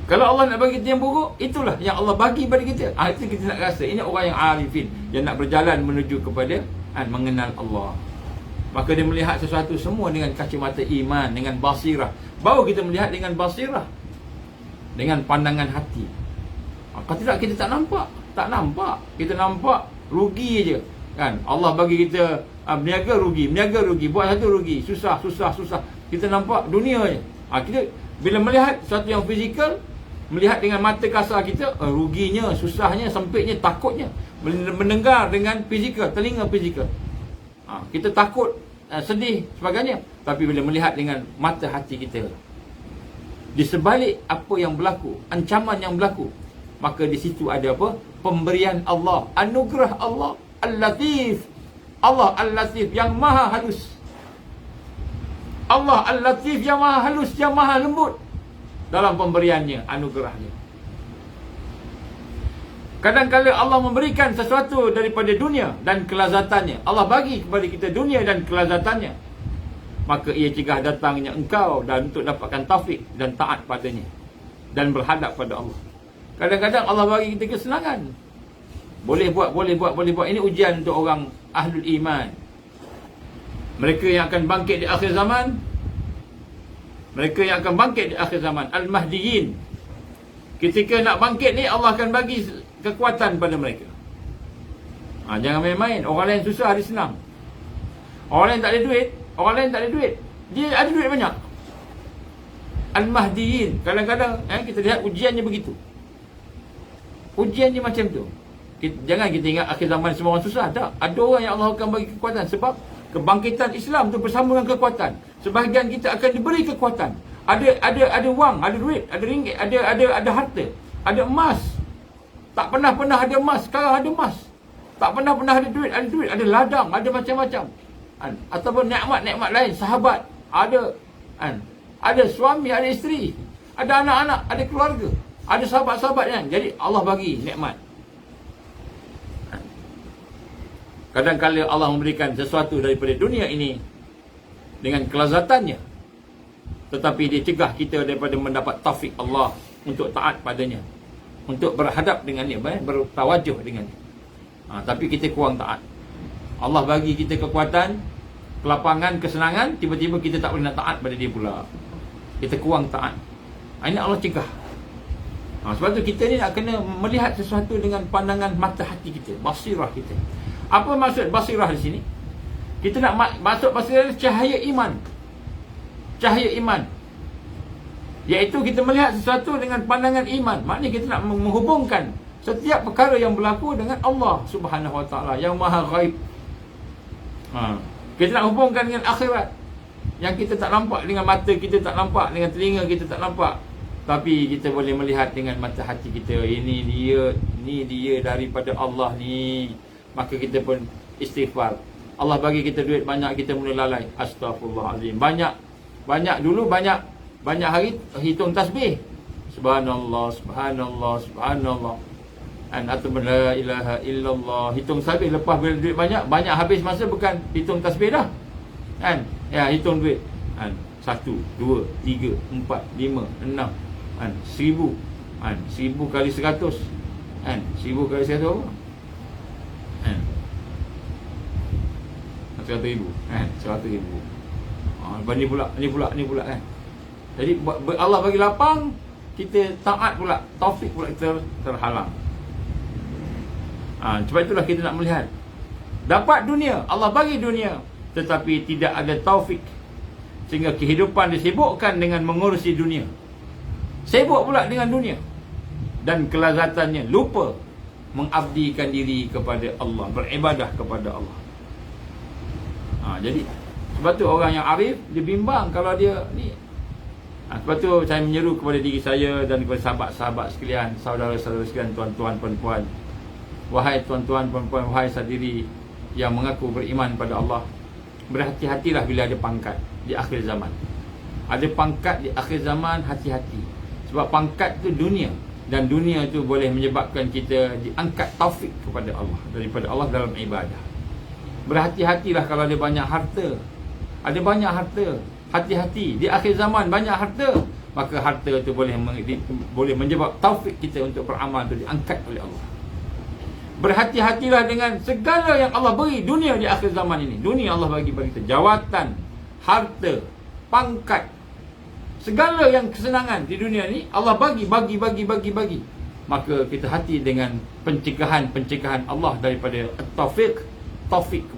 Speaker 1: Kalau Allah nak bagi kita yang buruk, itulah yang Allah bagi pada kita. Itu kita nak rasa. Ini orang yang arifin, yang nak berjalan menuju kepada mengenal Allah. Maka dia melihat sesuatu semua dengan kacamata iman, dengan basirah. Baru kita melihat dengan basirah, dengan pandangan hati. Kalau tidak, kita tak nampak. Tak nampak. Kita nampak rugi je, kan. Allah bagi kita berniaga rugi, buat satu rugi, susah. Kita nampak dunia je. Kita bila melihat sesuatu yang fizikal, melihat dengan mata kasar kita, ruginya, susahnya, sempitnya, takutnya. Mendengar dengan fizikal, telinga fizikal, kita takut, sedih, sebagainya. Tapi bila melihat dengan mata hati kita, di sebalik apa yang berlaku, ancaman yang berlaku, maka di situ ada apa? Pemberian Allah, anugerah Allah, Al-Latif. Allah Al-Latif yang maha halus. Allah Al-Latif yang maha halus, yang maha lembut dalam pemberiannya, anugerahnya. Kadang-kadang Allah memberikan sesuatu daripada dunia dan kelazatannya. Allah bagi kepada kita dunia dan kelazatannya. Maka ia cegah datangnya engkau dan untuk dapatkan taufik dan taat padanya dan berhadap pada Allah. Kadang-kadang Allah bagi kita kesenangan. Boleh buat. Ini ujian untuk orang ahlul iman. Mereka yang akan bangkit di akhir zaman. Al-Mahdiyin. Ketika nak bangkit ni, Allah akan bagi kekuatan pada mereka. Jangan main-main. Orang lain susah, dia senang. Orang lain tak ada duit, dia ada duit banyak. Al-Mahdiyin. Kadang-kadang kita lihat ujiannya begitu. Ujiannya macam tu. Jangan kita ingat akhir zaman semua orang susah. Tak. Ada orang yang Allah akan bagi kekuatan. Sebab kebangkitan Islam tu bersama dengan kekuatan. Sebahagian kita akan diberi kekuatan. Ada wang, ada duit, ada ringgit, ada harta, ada emas. Tak pernah ada emas, sekarang ada emas. Tak pernah ada duit, ada ladang, ada macam-macam. Ataupun nikmat-nikmat lain, sahabat, ada suami, ada isteri, ada anak-anak, ada keluarga, ada sahabat-sahabat yang. Jadi Allah bagi nikmat. Kadang-kadang Allah memberikan sesuatu daripada dunia ini dengan kelazatannya, tetapi dia cegah kita daripada mendapat taufik Allah untuk taat padanya, untuk berhadap dengannya, bertawajuh dengannya. Tapi kita kurang taat. Allah bagi kita kekuatan, kelapangan, kesenangan, tiba-tiba kita tak boleh nak taat pada dia pula. Kita kurang taat. Ini Allah cegah. Sebab tu kita ni nak kena melihat sesuatu dengan pandangan mata hati kita, basirah kita. Apa maksud basirah di sini? Kita nak masuk basirah, cahaya iman. Cahaya iman, iaitu kita melihat sesuatu dengan pandangan iman. Maknanya kita nak menghubungkan setiap perkara yang berlaku dengan Allah Subhanahu Wa Taala yang maha ghaib. Kita nak hubungkan dengan akhirat yang kita tak nampak, dengan mata kita tak nampak, dengan telinga kita tak nampak, Tapi kita boleh melihat dengan mata hati kita, ini dia daripada Allah ni. Maka kita pun istighfar. Allah bagi kita duit banyak, kita mula lalai. Astaghfirullahalazim. Banyak dulu banyak hari hitung tasbih. Subhanallah, subhanallah, subhanallah. Atau la ilaha illallah. Hitung tasbih. Lepas bila duit banyak habis masa bukan hitung tasbih dah. Kan? Ya, hitung duit. 1, 2, 3, 4, 5, 6. 1000. 1000 kali 100. 1000 kali 100 apa? 100,000. 100,000. Ni pula kan. Jadi Allah bagi lapang, kita taat pula, taufik pula kita terhalang. Sebab itulah kita nak melihat. Dapat dunia, Allah bagi dunia, tetapi tidak ada taufik, sehingga kehidupan disibukkan dengan mengurusi dunia. Sibuk pula dengan dunia, dan kelazatannya lupa mengabdikan diri kepada Allah, beribadah kepada Allah. Jadi sebab tu orang yang arif, dia bimbang kalau dia ni. Sebab tu saya menyeru kepada diri saya dan kepada sahabat-sahabat sekalian, saudara-saudara sekalian, tuan-tuan, puan-puan. Wahai tuan-tuan, puan-puan, wahai sadiri yang mengaku beriman pada Allah, berhati-hatilah bila ada pangkat di akhir zaman. Ada pangkat di akhir zaman, hati-hati. Sebab pangkat tu dunia, dan dunia tu boleh menyebabkan kita diangkat taufik kepada Allah, daripada Allah dalam ibadah. Berhati-hatilah kalau ada banyak harta. Ada banyak harta, hati-hati. Di akhir zaman banyak harta, maka harta tu boleh menyebab taufik kita untuk beramal tu diangkat oleh Allah. Berhati-hatilah dengan segala yang Allah beri dunia di akhir zaman ini. Dunia Allah bagi kita jawatan, harta, pangkat, segala yang kesenangan di dunia ni Allah bagi. Maka kita hati dengan pencegahan Allah daripada taufik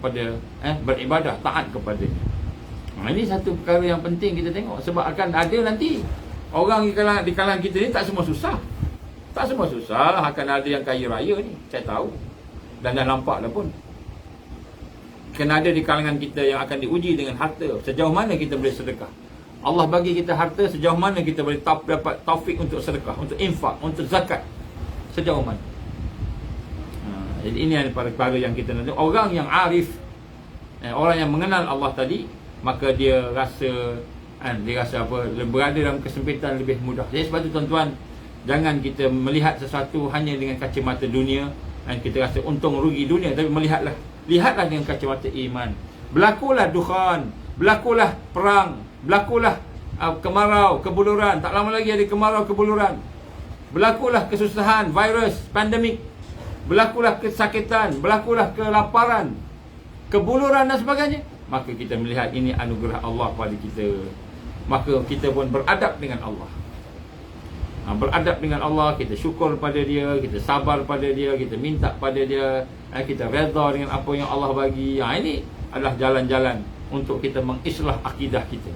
Speaker 1: kepada beribadah, taat kepadanya. Ini satu perkara yang penting kita tengok. Sebab akan ada nanti orang di kalangan kita ni tak semua susah. Tak semua susah. Akan ada yang kaya raya ni, saya tahu, dan dah nampak dah pun. Kena ada di kalangan kita yang akan diuji dengan harta. Sejauh mana kita boleh sedekah. Allah bagi kita harta, sejauh mana kita boleh dapat taufik untuk sedekah, untuk infak, untuk zakat. Sejauh mana. Jadi ini adalah perkara yang kita nak. Orang yang arif, orang yang mengenal Allah tadi, maka dia rasa apa, berada dalam kesempitan lebih mudah. Jadi sebab itu tuan-tuan, jangan kita melihat sesuatu hanya dengan kacamata dunia dan kita rasa untung rugi dunia, tapi lihatlah dengan kacamata iman. Berlakulah dukhan, berlakulah perang, berlakulah kemarau, kebuluran. Tak lama lagi ada kemarau, kebuluran. Berlakulah kesusahan, virus, pandemik. Berlakulah kesakitan, berlakulah kelaparan, kebuluran dan sebagainya. Maka kita melihat ini anugerah Allah pada kita. Maka kita pun beradab dengan Allah. Beradab dengan Allah, kita syukur pada dia, kita sabar pada dia, kita minta pada dia, kita redha dengan apa yang Allah bagi. Ini adalah jalan-jalan untuk kita mengislah akidah kita.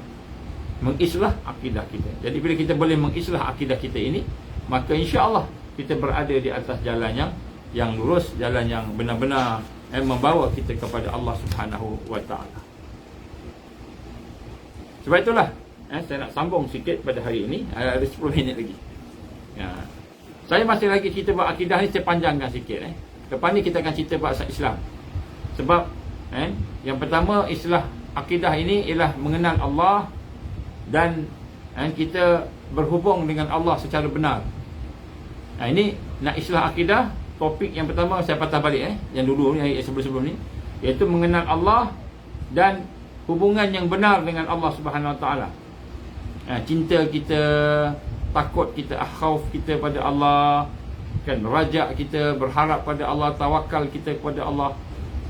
Speaker 1: Mengislah akidah kita. Jadi bila kita boleh mengislah akidah kita ini, maka insya-Allah kita berada di atas jalan yang lurus, jalan yang benar-benar membawa kita kepada Allah Subhanahu wa taala. Sebab itulah saya nak sambung sikit pada hari ini. Ada 10 minit lagi. Saya masih lagi cerita bab akidah ni, saya panjangkan sikit. Lepas ni kita akan cerita bab Islam. Sebab yang pertama, islah akidah ini ialah mengenal Allah dan kita berhubung dengan Allah secara benar. Ini nak islah akidah. Topik yang pertama saya patah balik yang dulu ni, sebelum ni, iaitu mengenal Allah dan hubungan yang benar dengan Allah Subhanahu Wa Taala. Cinta kita, takut kita, khauf kita pada Allah, kan, rajak kita, berharap pada Allah, tawakal kita kepada Allah.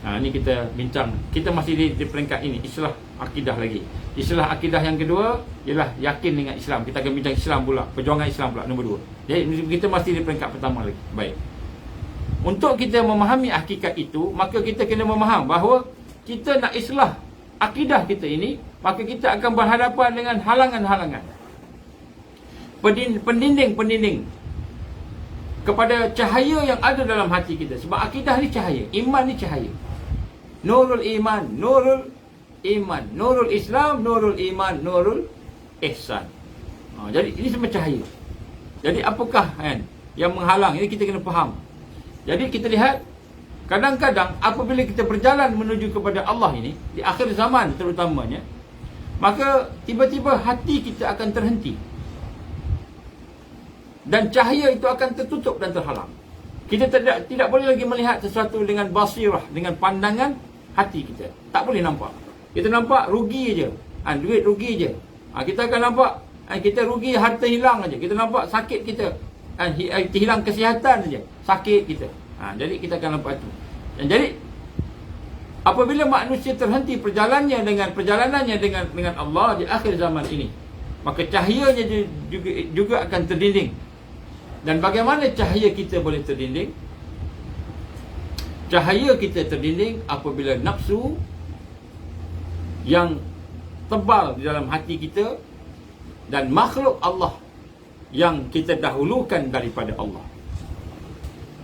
Speaker 1: Ini kita bincang. Kita masih di peringkat ini, islah akidah lagi. Islah akidah yang kedua ialah yakin dengan Islam. Kita akan bincang Islam pula, perjuangan Islam pula, nombor 2. Jadi kita masih di peringkat pertama lagi. Baik. Untuk kita memahami hakikat itu, maka kita kena memaham bahawa kita nak islah akidah kita ini, maka kita akan berhadapan dengan halangan-halangan, pendinding-pendinding kepada cahaya yang ada dalam hati kita. Sebab akidah ni cahaya, iman ni cahaya. Nurul iman, nurul iman, nurul Islam, nurul iman, nurul ihsan. Jadi ini semua cahaya. Jadi apakah kan yang menghalang? Ini kita kena faham. Jadi kita lihat, kadang-kadang apabila kita berjalan menuju kepada Allah ini, di akhir zaman terutamanya, maka tiba-tiba hati kita akan terhenti. Dan cahaya itu akan tertutup dan terhalang. Kita tidak boleh lagi melihat sesuatu dengan basirah, dengan pandangan hati kita. Tak boleh nampak. Kita nampak rugi je. Duit rugi je. Kita akan nampak kita rugi, harta hilang aja. Kita nampak sakit kita. Hilang kesihatan saja. Sakit kita. Jadi kita akan nampak itu. Dan jadi apabila manusia terhenti perjalanannya dengan Allah di akhir zaman ini, maka cahayanya juga akan terdinding. Dan bagaimana cahaya kita boleh terdinding? Cahaya kita terdinding apabila nafsu yang tebal di dalam hati kita dan makhluk Allah yang kita dahulukan daripada Allah.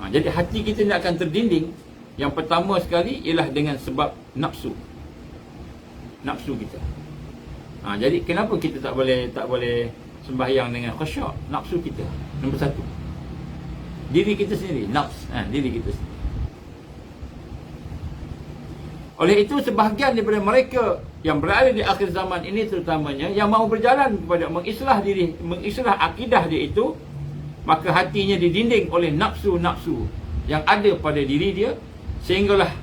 Speaker 1: Jadi hati kita ni akan terdinding. Yang pertama sekali ialah dengan sebab nafsu. Nafsu kita. Jadi kenapa kita tak boleh sembahyang dengan khusyuk? Nafsu kita. Nombor satu. Diri kita sendiri. Nafs. Diri kita sendiri. Oleh itu sebahagian daripada mereka yang berada di akhir zaman ini terutamanya, yang mahu berjalan kepada mengislah diri, mengislah akidah dia itu, maka hatinya didinding oleh nafsu-nafsu yang ada pada diri dia, sehinggalah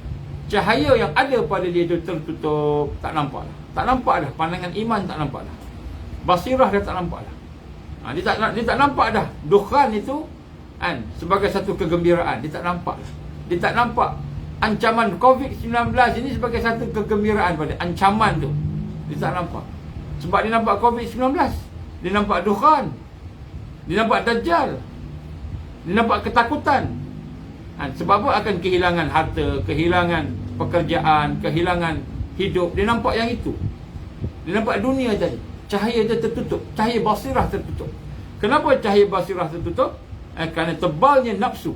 Speaker 1: cahaya yang ada pada dia itu tertutup, tak nampak dah. Tak nampak dah, pandangan iman tak nampak dah. Basirah dah tak nampak dah. Dia tak nampak dah dukhan itu sebagai satu kegembiraan. Dia tak nampak dah. Dia tak nampak ancaman COVID-19 ini sebagai satu kegembiraan pada ancaman tu. Dia tak nampak. Sebab dia nampak COVID-19, dia nampak dukhan, dia nampak dajjal, dia nampak ketakutan. Sebab apa? Akan kehilangan harta, kehilangan pekerjaan, kehilangan hidup. Dia nampak yang itu. Dia nampak dunia tadi. Cahaya dia tertutup. Cahaya basirah tertutup. Kenapa cahaya basirah tertutup? Kerana tebalnya nafsu.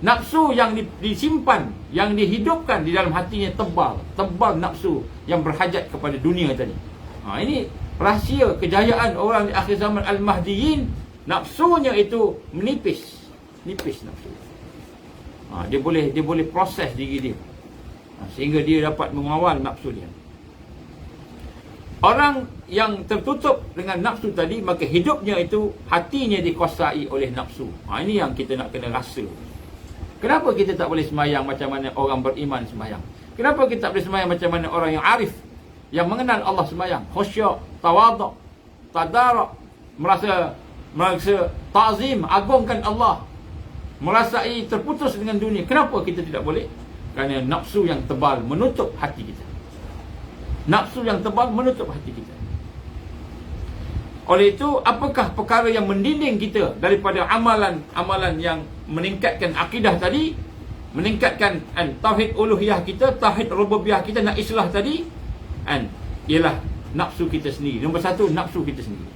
Speaker 1: Nafsu yang disimpan, yang dihidupkan di dalam hatinya tebal. Tebal nafsu yang berhajat kepada dunia tadi. Ini rahsia kejayaan orang di akhir zaman Al-Mahdiyin. Nafsunya itu menipis. Nipis nafsu. Dia boleh proses diri dia. Sehingga dia dapat mengawal nafsu dia. Orang yang tertutup dengan nafsu tadi, maka hidupnya itu, hatinya dikuasai oleh nafsu. Ini yang kita nak kena rasa. Kenapa kita tak boleh sembahyang macam mana orang beriman sembahyang? Kenapa kita tak boleh sembahyang macam mana orang yang arif, yang mengenal Allah sembahyang? Khusyuk, tawaduk, tadarak, merasa ta'zim, agungkan Allah, merasai terputus dengan dunia. Kenapa kita tidak boleh? Kerana nafsu yang tebal menutup hati kita. Nafsu yang tebal menutup hati kita. Oleh itu, apakah perkara yang mendinding kita daripada amalan-amalan yang meningkatkan akidah tadi, meningkatkan tauhid uluhiyah kita, tauhid rububiyah kita, nak islah tadi, ialah nafsu kita sendiri. Nombor satu, nafsu kita sendiri.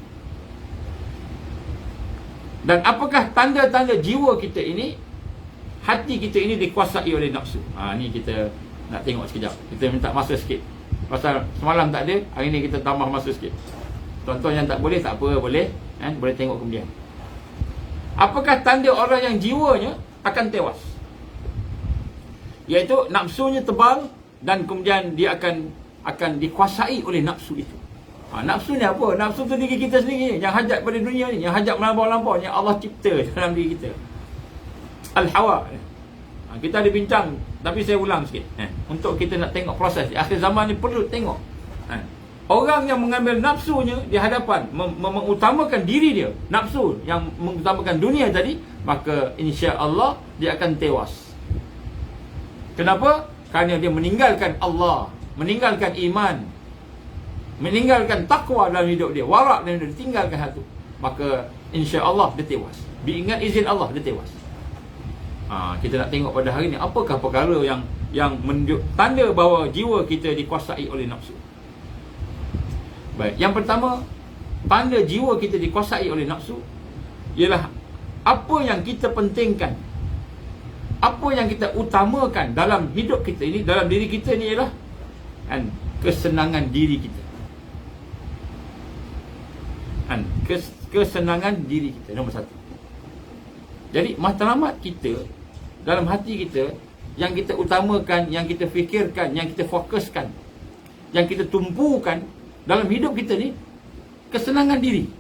Speaker 1: Dan apakah tanda-tanda jiwa kita ini, hati kita ini dikuasai oleh nafsu? Ni kita nak tengok sekejap. Kita minta masa sikit. Pasal semalam tak ada, hari ni kita tambah masa sikit. Tonton yang tak boleh, tak apa, boleh. Boleh tengok kemudian. Apakah tanda orang yang jiwanya akan tewas? Iaitu nafsunya tebal dan kemudian dia akan dikuasai oleh nafsu itu. Nafsu ni apa? Nafsu tu diri kita sendiri, yang hajat pada dunia ni, yang hajat melampau-lampau, yang Allah cipta dalam diri kita. Al-Hawa. Kita ada bincang, tapi saya ulang sikit. Untuk kita nak tengok proses. Di akhir zaman ni perlu tengok. Orang yang mengambil nafsunya di hadapan, mengutamakan diri dia, nafsu yang mengutamakan dunia tadi, maka insya-Allah dia akan tewas. Kenapa? Kerana dia meninggalkan Allah, meninggalkan iman, meninggalkan takwa dalam hidup dia, warak dalam hidup dia, tinggalkan hal itu. Maka insya-Allah dia tewas. Diingat izin Allah, dia tewas. Kita nak tengok pada hari ni, apakah perkara yang menunjuk tanda bahawa jiwa kita dikuasai oleh nafsu. Baik, yang pertama, tanda jiwa kita dikuasai oleh nafsu ialah apa yang kita pentingkan, apa yang kita utamakan dalam hidup kita ini, dalam diri kita ni ialah kesenangan diri kita. kesenangan diri kita. Nombor satu. Jadi matlamat kita dalam hati kita, yang kita utamakan, yang kita fikirkan, yang kita fokuskan, yang kita tumpukan dalam hidup kita ni, kesenangan diri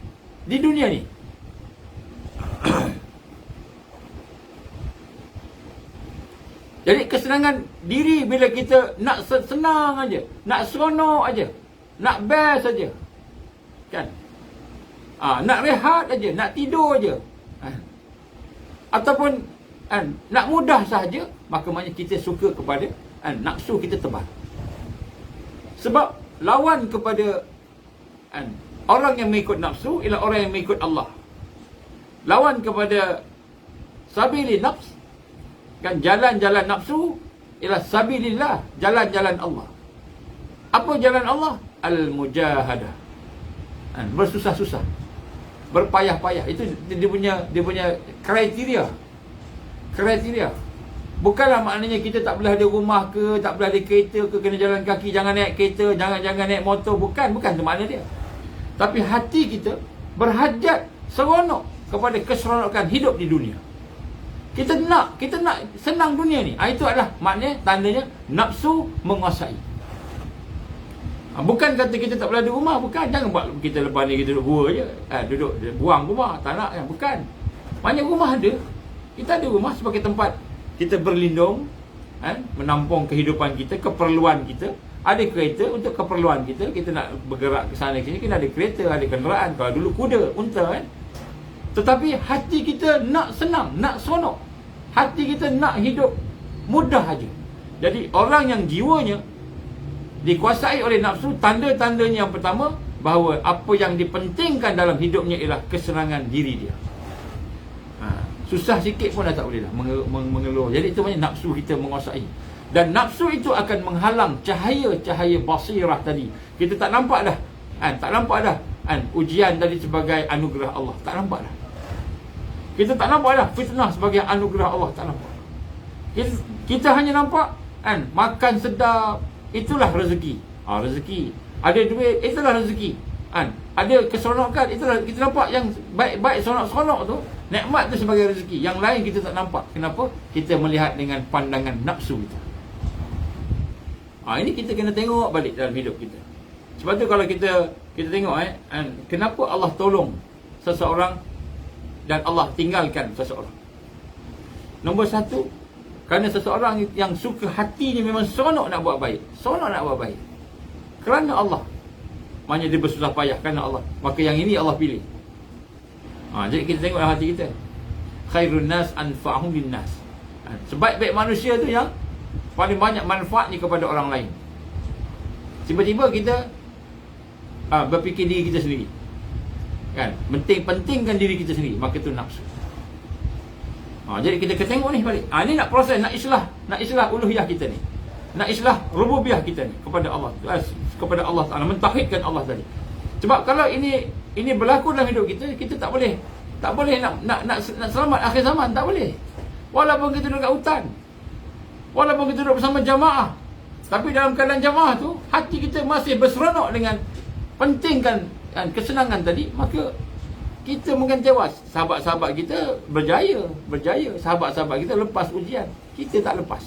Speaker 1: di dunia ni. Jadi kesenangan diri bila kita nak senang aja, nak seronok aja, nak best aja, kan? Nak rehat aja, nak tidur aja, ataupun nak mudah sahaja, maka maknanya kita suka kepada nafsu kita tebal. Sebab lawan kepada orang yang mengikut nafsu ialah orang yang mengikut Allah. Lawan kepada sabili nafs, kan, jalan-jalan nafsu ialah sabilillah, jalan-jalan Allah. Apa jalan Allah? Al-mujahadah. Bersusah-susah, berpayah-payah. Itu dia punya kriteria. Bukanlah maknanya kita tak boleh ada rumah ke, tak boleh ada kereta ke, kena jalan kaki, jangan naik kereta, jangan naik motor. Bukan tu makna dia. Tapi hati kita berhajat seronok kepada keseronokan hidup di dunia. Kita nak senang dunia ni. Itu adalah maknanya, tandanya nafsu menguasai. Bukan kata kita tak boleh ada rumah, bukan. Jangan buat kita lepas ni kita duduk gua je, duduk buang rumah, tak nak kan. Bukan. Maknanya rumah ada. Kita ada rumah sebagai tempat kita berlindung, menampung kehidupan kita, keperluan kita. Ada kereta untuk keperluan kita. Kita nak bergerak ke sana ke sini, kita ada kereta, ada kenderaan. Kalau dulu kuda, unta, kan. Tetapi hati kita nak senang, nak seronok. Hati kita nak hidup mudah aja. Jadi orang yang jiwanya dikuasai oleh nafsu, tanda-tandanya yang pertama, bahawa apa yang dipentingkan dalam hidupnya ialah kesenangan diri dia. Susah sikit pun dah tak boleh dah mengeluh. Jadi itu maknanya nafsu kita menguasai. Dan nafsu itu akan menghalang cahaya-cahaya basirah tadi. Kita tak nampak dah. Tak nampak dah ujian tadi sebagai anugerah Allah. Tak nampak dah. Kita tak nampak dah fitnah sebagai anugerah Allah. Tak nampak. Kita hanya nampak makan sedap, itulah rezeki. Rezeki. Ada duit, itulah rezeki. Ada keseronokan, itulah kita nampak yang baik-baik, seronok-seronok tu, nikmat tu sebagai rezeki. Yang lain kita tak nampak. Kenapa? Kita melihat dengan pandangan nafsu kita. Ini kita kena tengok balik dalam hidup kita. Sebab tu kalau kita tengok kenapa Allah tolong seseorang dan Allah tinggalkan seseorang. Nombor satu, kerana seseorang yang suka hatinya memang seronok nak buat baik. Seronok nak buat baik. Kerana Allah. Maknanya dia bersusah payah kerana Allah. Maka yang ini Allah pilih. Jadi kita tengok dalam hati kita. Khairun nas anfa'hum bin nas. Sebaik-baik manusia tu yang paling banyak manfaatnya kepada orang lain. Tiba-tiba kita berfikir diri kita sendiri, kan, pentingkan diri kita sendiri, maka itu nafsu. Jadi kita tengok ni balik. Ini nak proses, nak islah uluhiyah kita ni, nak islah rububiyah kita ni kepada Allah, kepada Allah Taala, mentauhidkan Allah tadi. Sebab kalau ini berlaku dalam hidup kita, kita tak boleh nak selamat akhir zaman, tak boleh. Walaupun kita duduk kat hutan, walaupun kita duduk bersama jamaah, tapi dalam keadaan jamaah tu hati kita masih berseronok dengan pentingkan kesenangan tadi, maka kita mungkin tewas. Sahabat-sahabat kita berjaya. Sahabat-sahabat kita lepas ujian, kita tak lepas.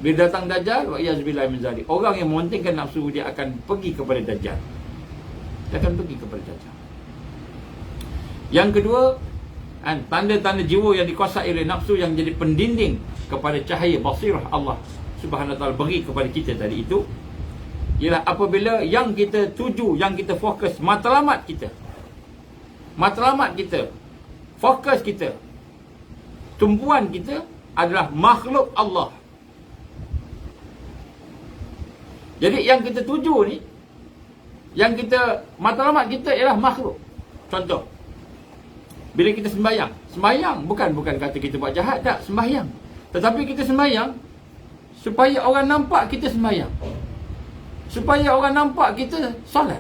Speaker 1: Bila datang Dajjal, wa iyazbillahi min zalik, orang yang mementingkan nafsu dia akan pergi kepada Dajjal. Dia akan pergi kepada Dajjal. Yang kedua, tanda-tanda jiwa yang dikuasai oleh nafsu yang jadi pendinding kepada cahaya basirah Allah Subhanahu wa taala beri kepada kita tadi itu, ialah apabila yang kita tuju, yang kita fokus, matlamat kita, fokus kita, tumpuan kita adalah makhluk Allah. Jadi yang kita tuju ni, yang kita, matlamat kita ialah makhluk. Contoh, bila kita sembahyang bukan kata kita buat jahat, tak, sembahyang. Tetapi kita sembahyang supaya orang nampak kita sembahyang, supaya orang nampak kita solat.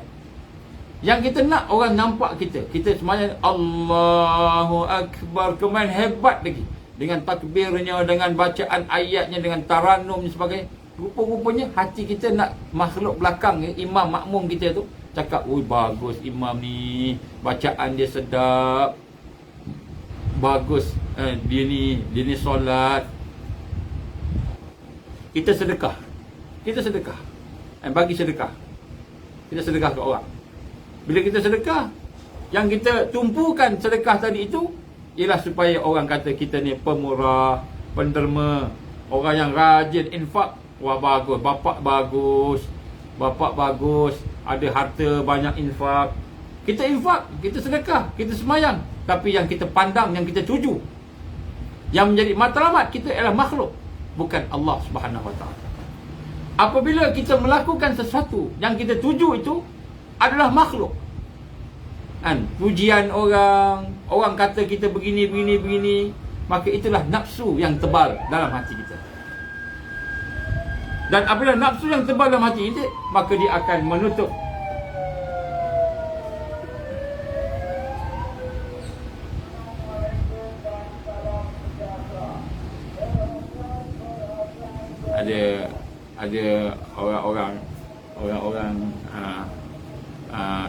Speaker 1: Yang kita nak orang nampak kita sembahyang, Allahu Akbar, kemudian hebat lagi, dengan takbirnya, dengan bacaan ayatnya, dengan taranum dan sebagainya. Rupa-rupanya hati kita nak makhluk belakang, imam makmum kita tu, cakap, oi bagus imam ni, bacaan dia sedap, bagus, dia ni solat. Kita sedekah, bagi sedekah, kita sedekah ke orang. Bila kita sedekah, yang kita tumpukan sedekah tadi itu ialah supaya orang kata kita ni pemurah, penderma, orang yang rajin infak. Wah bagus, bapak bagus, ada harta banyak infak. Kita infak, kita sedekah, kita semayang, tapi yang kita pandang, yang kita tuju, yang menjadi matlamat kita ialah makhluk, bukan Allah Subhanahu Wa Taala. Apabila kita melakukan sesuatu yang kita tuju itu adalah makhluk, pujian orang kata kita begini, maka itulah nafsu yang tebal dalam hati kita. Dan apabila nafsu yang tebal dalam hati ini, maka dia akan menutup ada orang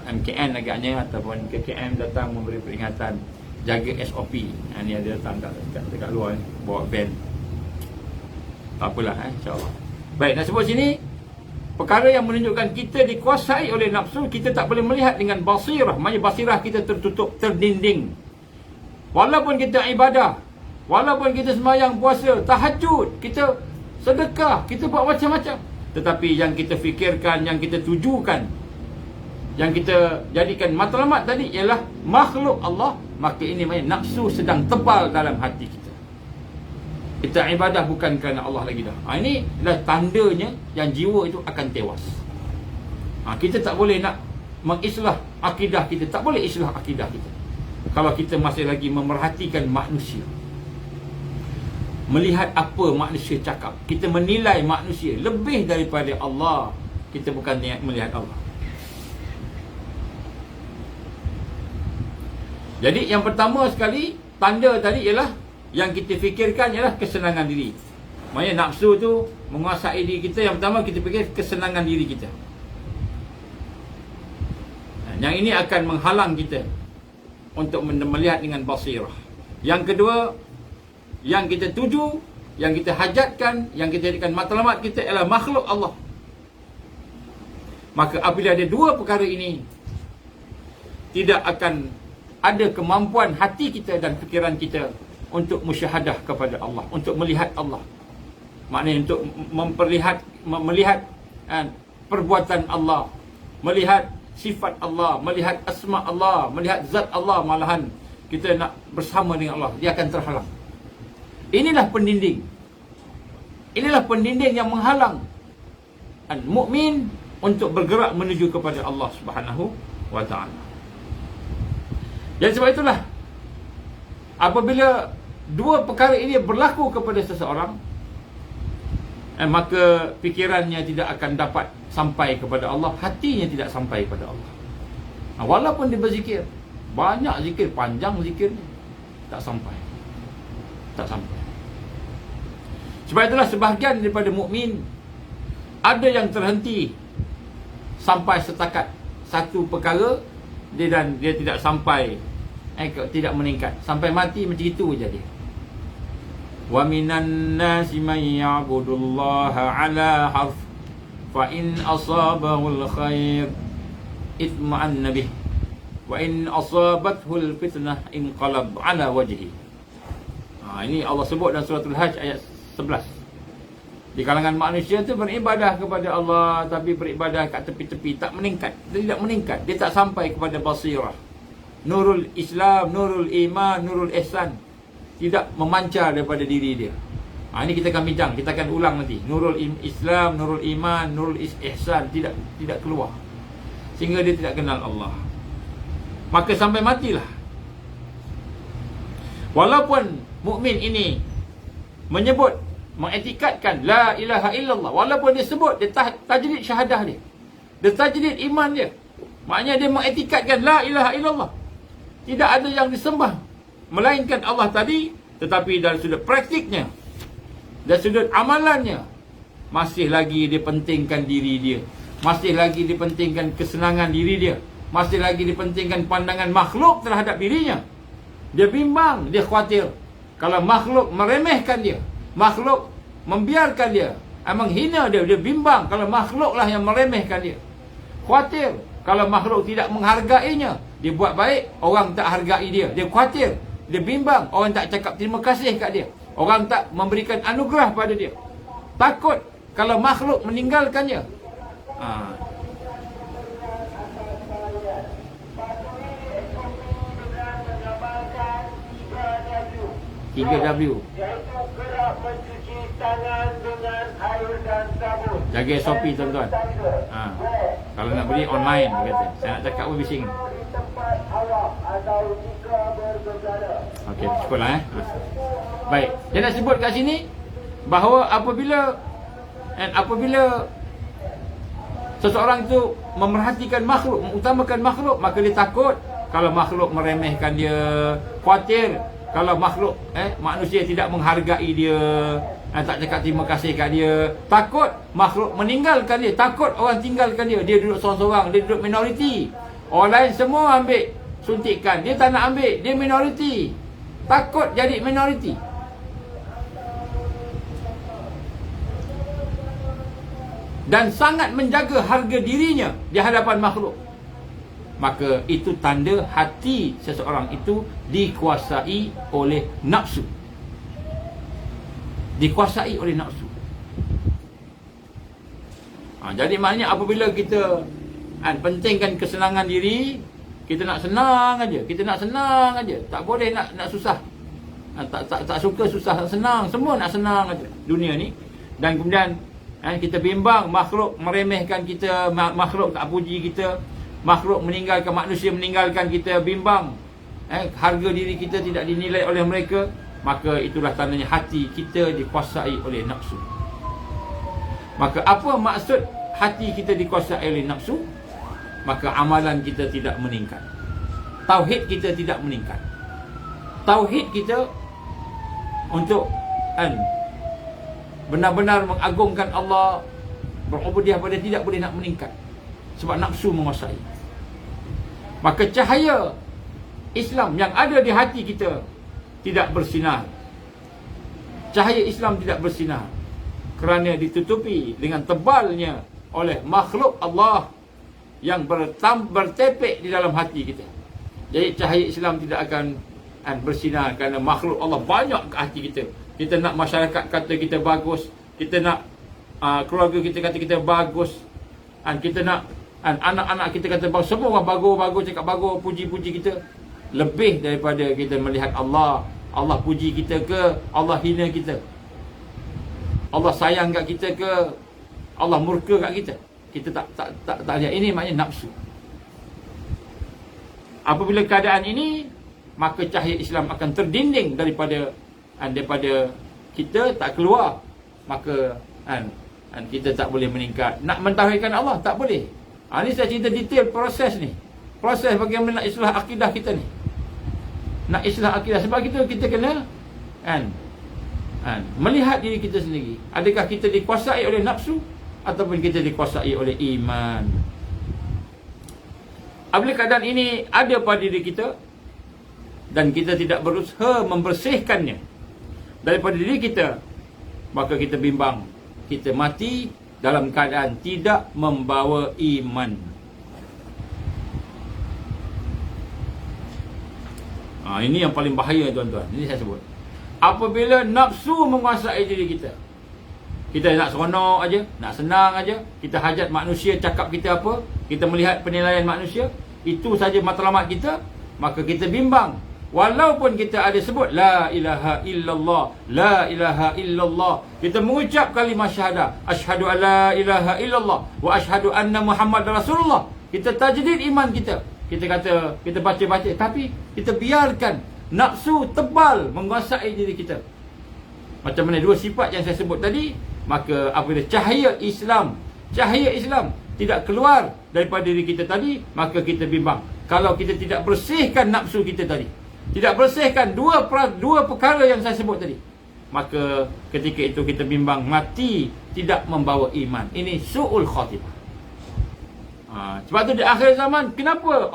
Speaker 1: MKN agaknya ataupun KKM datang memberi peringatan, jaga SOP. Ni ada datang dekat luar bawa van. Tak apalah, insya-Allah. Baik, nak sebut sini perkara yang menunjukkan kita dikuasai oleh nafsu. Kita tak boleh melihat dengan basirah. Maksudnya basirah kita tertutup, terdinding. Walaupun kita ibadah, walaupun kita sembahyang, puasa, tahajud, kita sedekah, kita buat macam-macam, tetapi yang kita fikirkan, yang kita tujukan, yang kita jadikan matlamat tadi ialah makhluk Allah, maka ini maknanya nafsu sedang tebal dalam hati kita. Kita ibadah bukan kerana Allah lagi dah. Ini adalah tandanya yang jiwa itu akan tewas. Kita tak boleh nak mengislah akidah kita, tak boleh islah akidah kita kalau kita masih lagi memerhatikan manusia, melihat apa manusia cakap. Kita menilai manusia lebih daripada Allah. Kita bukan niat melihat Allah. Jadi yang pertama sekali, tanda tadi ialah yang kita fikirkan ialah kesenangan diri. Maksudnya nafsu tu menguasai diri kita. Yang pertama kita fikir kesenangan diri kita. Yang ini akan menghalang kita untuk melihat dengan basirah. Yang kedua, yang kita tuju, yang kita hajatkan, yang kita jadikan matlamat kita ialah makhluk Allah. Maka apabila ada dua perkara ini, tidak akan ada kemampuan hati kita dan fikiran kita untuk musyahadah kepada Allah, untuk melihat Allah. Maknanya untuk melihat perbuatan Allah, melihat sifat Allah, melihat asma Allah, melihat zat Allah. Malahan kita nak bersama dengan Allah, dia akan terhalang. Inilah pendinding. Inilah pendinding yang menghalang mukmin untuk bergerak menuju kepada Allah Subhanahu wa taala. Jadi sebab itulah apabila dua perkara ini berlaku kepada seseorang, maka fikirannya tidak akan dapat sampai kepada Allah, hatinya tidak sampai kepada Allah. Walaupun dia berzikir, banyak zikir, panjang zikir, tak sampai. Tak sampai. Sebab itulah sebahagian daripada mukmin ada yang terhenti sampai setakat satu perkara, dan dia tidak sampai, tidak meningkat sampai mati, macam itu je dia. Wa minan nasi may ya'budullaha ala harf fa in asabahu al-khair itma'anna bih wa in asabathu al-fitnah inqalab ala wajhi. Ini Allah sebut dalam surah Al-Hajj ayat 11. Di kalangan manusia tu beribadah kepada Allah, tapi beribadah kat tepi-tepi, tak meningkat. Dia tidak meningkat, dia tak sampai kepada basirah. Nurul Islam, nurul iman, nurul ihsan tidak memancar daripada diri dia. Ini kita akan bincang, kita akan ulang nanti. Nurul Islam, nurul iman, nurul ihsan tidak keluar, sehingga dia tidak kenal Allah. Maka sampai matilah. Walaupun mukmin ini menyebut, mengiktikadkan la ilaha illallah, walaupun dia sebut, dia tajdid syahadah dia, dia tajdid iman dia, maknanya dia mengiktikadkan la ilaha illallah, tidak ada yang disembah melainkan Allah tadi, tetapi dari sudut praktiknya, dari sudut amalannya, masih lagi dia pentingkan diri dia, masih lagi dipentingkan kesenangan diri dia, masih lagi dipentingkan pandangan makhluk terhadap dirinya. Dia bimbang, dia khawatir kalau makhluk meremehkan dia, makhluk membiarkan dia, menghina dia. Dia bimbang kalau makhluklah yang meremehkan dia. Khawatir kalau makhluk tidak menghargainya. Dia buat baik, orang tak hargai dia. Dia khawatir, dia bimbang, orang tak cakap terima kasih kat dia, orang tak memberikan anugerah pada dia. Takut kalau makhluk meninggalkannya. 3W.
Speaker 2: Mencuci tangan dengan air dan sabun.
Speaker 1: Jaga SOP tuan-tuan. Kalau nak beli online, dia kata. Saya nak cakap pun bising.
Speaker 2: Di tempat awam atau jika bergejala.
Speaker 1: Okey, cukuplah Baik, dia nak sebut kat sini bahawa apabila seseorang tu memerhatikan makhluk, mengutamakan makhluk, maka dia takut kalau makhluk meremehkan dia, khawatir kalau makhluk manusia tidak menghargai dia, tak cakap terima kasih kat dia, takut makhluk meninggalkan dia, takut orang tinggalkan dia. Dia duduk seorang-seorang, dia duduk minoriti. Orang lain semua ambil suntikan, dia tak nak ambil, dia minoriti. Takut jadi minoriti. Dan sangat menjaga harga dirinya di hadapan makhluk. Maka itu tanda hati seseorang itu dikuasai oleh nafsu. Dikuasai oleh nafsu. Jadi maknanya apabila kita pentingkan kesenangan diri, kita nak senang aja, kita nak senang aja, tak boleh nak susah. Tak suka susah, senang, semua nak senang aja dunia ni. Dan kemudian kita bimbang makhluk meremehkan kita, makhluk tak puji kita, makhluk meninggalkan, manusia meninggalkan kita, bimbang harga diri kita tidak dinilai oleh mereka. Maka itulah tandanya hati kita dikuasai oleh nafsu. Maka apa maksud hati kita dikuasai oleh nafsu? Maka amalan kita tidak meningkat, tauhid kita tidak meningkat. Tauhid kita untuk benar-benar mengagungkan Allah, berubudiah pada tidak boleh nak meningkat, sebab nafsu menguasai. Maka cahaya Islam yang ada di hati kita tidak bersinar. Cahaya Islam tidak bersinar kerana ditutupi dengan tebalnya oleh makhluk Allah yang bertepek di dalam hati kita. Jadi cahaya Islam tidak akan bersinar kerana makhluk Allah banyak ke hati kita. Kita nak masyarakat kata kita bagus, kita nak keluarga kita kata kita bagus, kita nak anak-anak kita kata bagus, semua orang bagus, cakap bagus, puji-puji kita. Lebih daripada kita melihat Allah puji kita ke, Allah hina kita, Allah sayang kat kita ke, Allah murka kat kita. Kita tak lihat. Ini maknanya nafsu. Apabila keadaan ini, maka cahaya Islam akan terdinding daripada kita, tak keluar. Maka kita tak boleh meningkat. Nak mentauhidkan Allah tak boleh. Ini saya cerita detail proses ni. Proses bagaimana nak islah akidah kita ni. Nak islah akidah, sebab kita kena melihat diri kita sendiri. Adakah kita dikuasai oleh nafsu ataupun kita dikuasai oleh iman? Apabila keadaan ini ada pada diri kita dan kita tidak berusaha membersihkannya daripada diri kita, maka kita bimbang kita mati dalam keadaan tidak membawa iman. Ini yang paling bahaya tuan-tuan. Ini saya sebut. Apabila nafsu menguasai diri kita, kita nak seronok aja, nak senang aja, kita hajat manusia cakap kita apa, kita melihat penilaian manusia, itu saja matlamat kita, maka kita bimbang. Walaupun kita ada sebut la ilaha illallah, la ilaha illallah, kita mengucap kalimah syahadah, asyhadu alla ilaha illallah wa asyhadu anna Muhammad Rasulullah, kita tajdid iman kita. Kita kata, kita baca-baca, tapi kita biarkan nafsu tebal menguasai diri kita. Macam mana dua sifat yang saya sebut tadi, maka apabila cahaya Islam tidak keluar daripada diri kita tadi, maka kita bimbang. Kalau kita tidak bersihkan nafsu kita tadi, tidak bersihkan dua perkara yang saya sebut tadi, maka ketika itu kita bimbang mati tidak membawa iman. Ini su'ul khatimah. Sebab tu di akhir zaman, kenapa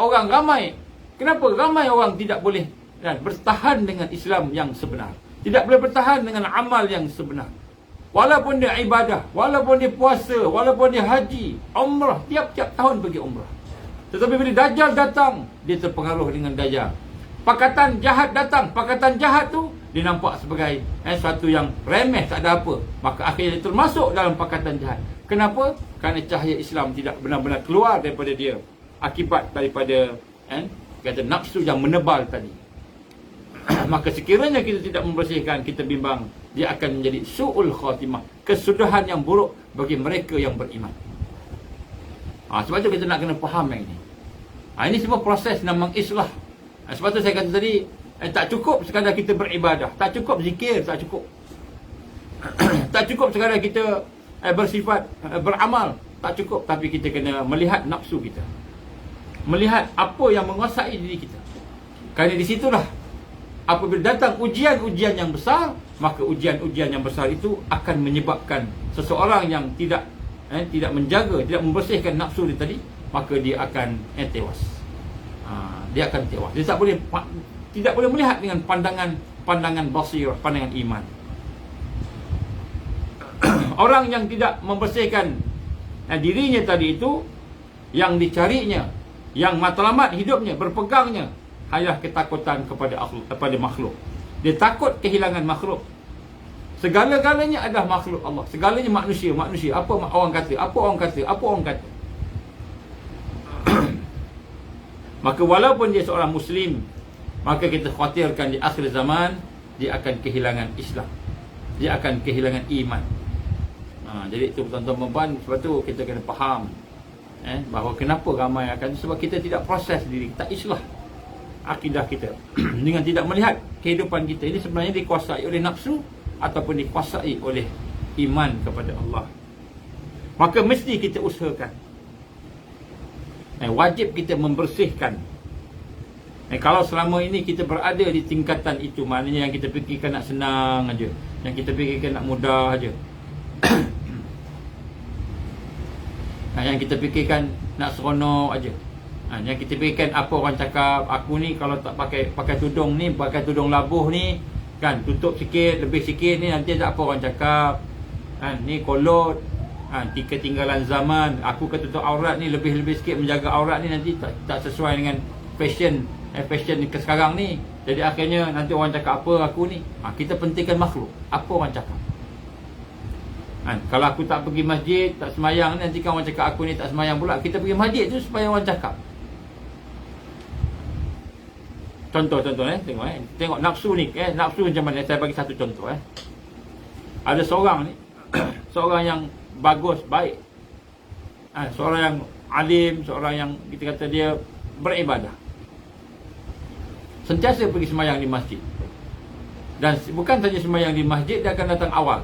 Speaker 1: ramai orang tidak boleh bertahan dengan Islam yang sebenar, tidak boleh bertahan dengan amal yang sebenar. Walaupun dia ibadah, walaupun dia puasa, walaupun dia haji, umrah, tiap-tiap tahun pergi umrah. Tetapi bila Dajjal datang, dia terpengaruh dengan Dajjal. Pakatan jahat datang, pakatan jahat tu dia nampak sebagai sesuatu yang remeh, tak ada apa. Maka akhirnya dia termasuk dalam pakatan jahat. Kenapa? Kerana cahaya Islam tidak benar-benar keluar daripada dia, akibat daripada kata nafsu yang menebal tadi. Maka sekiranya kita tidak membersihkan, kita bimbang dia akan menjadi su'ul khatimah, kesudahan yang buruk bagi mereka yang beriman. Sebab tu kita nak kena faham yang ini. Ini semua proses nak mengislah. Sebab tu saya kata tadi, tak cukup sekadar kita beribadah, tak cukup zikir, tak cukup. Tak cukup sekadar kita bersifat beramal, tak cukup. Tapi kita kena melihat nafsu kita, melihat apa yang menguasai diri kita. Kerana di situlah apabila datang ujian-ujian yang besar, maka ujian-ujian yang besar itu akan menyebabkan seseorang yang tidak menjaga, tidak membersihkan nafsu dia tadi, maka dia akan tewas. Dia akan tewas. Dia tidak boleh melihat dengan pandangan basirah, pandangan iman. Orang yang tidak membersihkan dirinya tadi itu, yang dicarinya, yang matlamat hidupnya, berpegangnya hanyalah ketakutan kepada makhluk. Dia takut kehilangan makhluk. Segala-galanya adalah makhluk Allah. Segalanya manusia. Apa orang kata. Maka walaupun dia seorang Muslim, maka kita khawatirkan di akhir zaman dia akan kehilangan Islam, dia akan kehilangan iman. Jadi itu tuan-tuan puan, sebab tu kita kena faham bahawa kenapa ramai akan, sebab kita tidak proses diri kita, islah akidah kita dengan tidak melihat kehidupan kita ini sebenarnya dikuasai oleh nafsu ataupun dikuasai oleh iman kepada Allah. Maka mesti kita usahakan, wajib kita membersihkan. Kalau selama ini kita berada di tingkatan itu, maknanya yang kita fikirkan nak senang aja, yang kita fikirkan nak mudah aja, yang kita fikirkan nak seronok aja, yang kita fikirkan apa orang cakap, aku ni kalau tak pakai tudung ni, pakai tudung labuh ni kan, tutup sikit, lebih sikit ni, nanti tak apa orang cakap, ni kolot, ketinggalan zaman, aku ketutup aurat ni lebih-lebih sikit, menjaga aurat ni nanti tak sesuai dengan fashion ke sekarang ni. Jadi akhirnya nanti orang cakap apa aku ni. Kita pentingkan makhluk, apa orang cakap. Kalau aku tak pergi masjid, tak semayang, nanti kan orang cakap aku ni tak semayang pula. Kita pergi masjid tu supaya orang cakap. Contoh tengok nafsu ni, nafsu macam mana. Saya bagi satu contoh. Ada seorang ni seorang yang bagus, baik, seorang yang alim, seorang yang kita kata dia beribadah, sentiasa pergi sembahyang di masjid. Dan bukan saja sembahyang di masjid, dia akan datang awal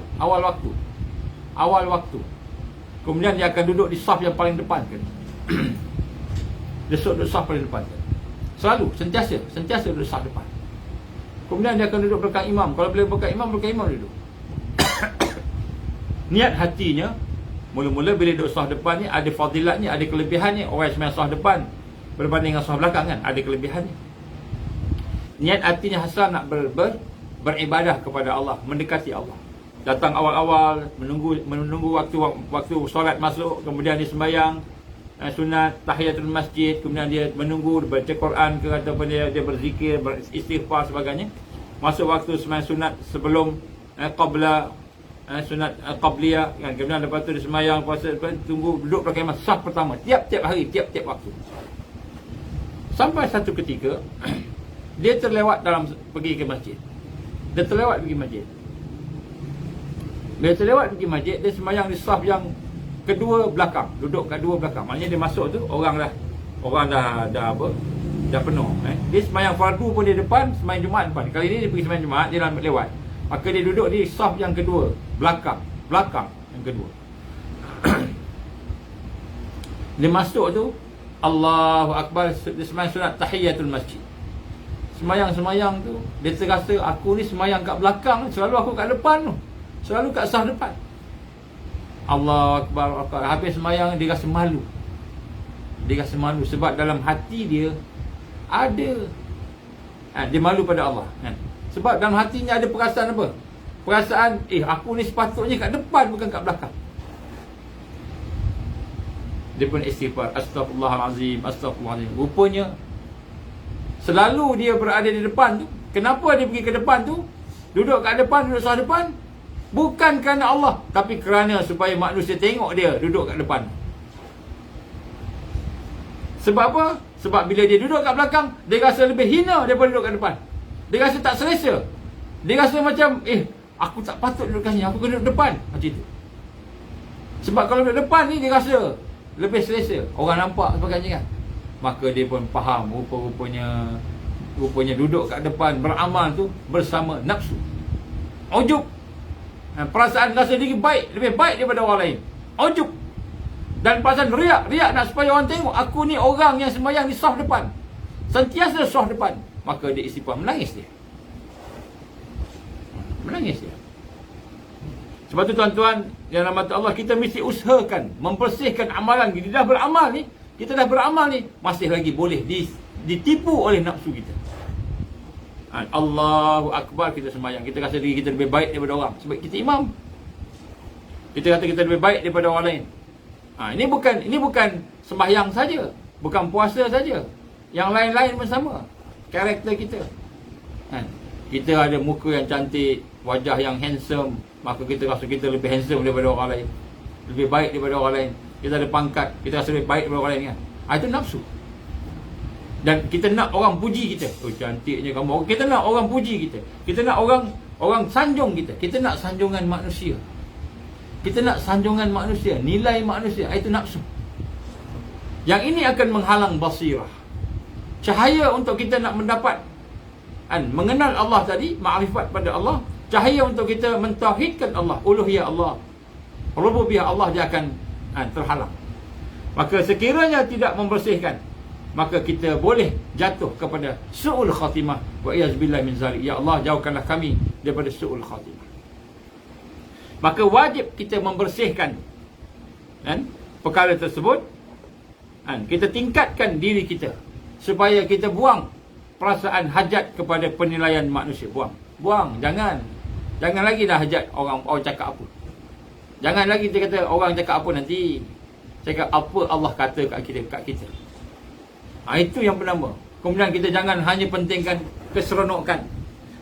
Speaker 1: waktu. Kemudian dia akan duduk di saf yang paling depan kan. Dia duduk saf paling depan kan. Selalu, sentiasa duduk saf depan. Kemudian dia akan duduk belakang imam. Kalau boleh belakang imam duduk. Niat hatinya, mula-mula bila duduk saf depan ni, ada fadilatnya, ada kelebihannya. Orang yang sembahyang saf depan berbanding dengan saf belakang kan, ada kelebihannya. Niat hatinya hasrat nak beribadah kepada Allah, mendekati Allah. Datang awal-awal, menunggu waktu solat masuk, kemudian dia sembahyang sunat tahiyatul masjid, kemudian dia menunggu baca Quran ke, ataupun dia berzikir, beristighfar sebagainya. Masuk waktu sembahyang sunat sebelum qabla sunat qabliyah kan, kemudian lepas tu dia sembahyang puasa, tunggu duduk belakang imam saf pertama, tiap-tiap hari, tiap-tiap waktu. Sampai satu ketika dia terlewat dalam pergi ke masjid. Bila terlewat pergi masjid, dia sembahyang di saf yang kedua belakang, duduk kat dua belakang. Maknanya dia masuk tu orang dah penuh. Dia sembahyang fardu pun di depan, sembahyang Jumaat depan. Kali ni dia pergi sembahyang Jumaat, dia lambat lewat. Maka dia duduk di saf yang kedua, belakang yang kedua. Dia masuk tu, Allahu Akbar, dia sembahyang sunat tahiyatul masjid. Sembayang tu, dia terasa aku ni sembayang kat belakang, selalu aku kat depan tu, selalu kat saf depan. Allahu Akbar. Habis sembayang dia rasa malu. Dia rasa malu sebab dalam hati dia ada dia malu pada Allah kan? Sebab dalam hatinya ada perasaan apa? Perasaan aku ni sepatutnya kat depan bukan kat belakang. Dia pun istighfar, Astaghfirullahalazim, Astaghfirullahalazim. Rupanya selalu dia berada di depan tu. Kenapa dia pergi ke depan tu? Duduk kat depan, duduk sebelah depan, bukan kerana Allah, tapi kerana supaya manusia tengok dia duduk kat depan. Sebab apa? Sebab bila dia duduk kat belakang, dia rasa lebih hina daripada duduk kat depan. Dia rasa tak selesa. Dia rasa macam aku tak patut duduk kat sini, aku kena duduk depan. Macam itu. Sebab kalau duduk depan ni dia rasa lebih selesa, orang nampak sebagainya kan. Maka dia pun faham rupanya duduk kat depan beramal tu bersama nafsu, ujub, perasaan rasa diri baik, lebih baik daripada orang lain, ujub. Dan perasaan riak nak supaya orang tengok aku ni orang yang sembahyang di saf depan, sentiasa saf depan. Maka dia istighfar, menangis dia. Sebab tu tuan-tuan yang rahmat Allah, kita mesti usahakan membersihkan amalan kita. Kita dah beramal ni masih lagi boleh ditipu oleh nafsu kita. Allahu Akbar, kita sembahyang, kita rasa diri kita lebih baik daripada orang sebab kita imam. Kita kata kita lebih baik daripada orang lain. Ini bukan sembahyang saja, bukan puasa saja. Yang lain-lain pun sama. Karakter kita. Kita ada muka yang cantik, wajah yang handsome, maka kita rasa kita lebih handsome daripada orang lain, lebih baik daripada orang lain. Kita ada pangkat, kita rasa lebih baik daripada orang lain kan. Itu nafsu. Dan kita nak orang puji kita. Cantiknya kamu. Kita nak orang puji kita. Kita nak orang sanjung kita. Kita nak sanjungan manusia. Nilai manusia. Itu nafsu. Yang ini akan menghalang basirah. Cahaya untuk kita nak mendapat mengenal Allah tadi, ma'rifat pada Allah. Cahaya untuk kita mentauhidkan Allah, uluhiyah Allah, rububiyah Allah, dia akan terhalang. Maka sekiranya tidak membersihkan, maka kita boleh jatuh kepada su'ul khatimah. Wa iyazbillah min zalik. Ya Allah, jauhkanlah kami daripada su'ul khatimah. Maka wajib kita membersihkan perkara tersebut. Kita tingkatkan diri kita supaya kita buang perasaan hajat kepada penilaian manusia. Buang. Jangan lagi dah hajat orang cakap apa. Jangan lagi kita kata orang cakap apa nanti. Cakap apa Allah kata kat kita. Itu yang pertama. Kemudian kita jangan hanya pentingkan keseronokan.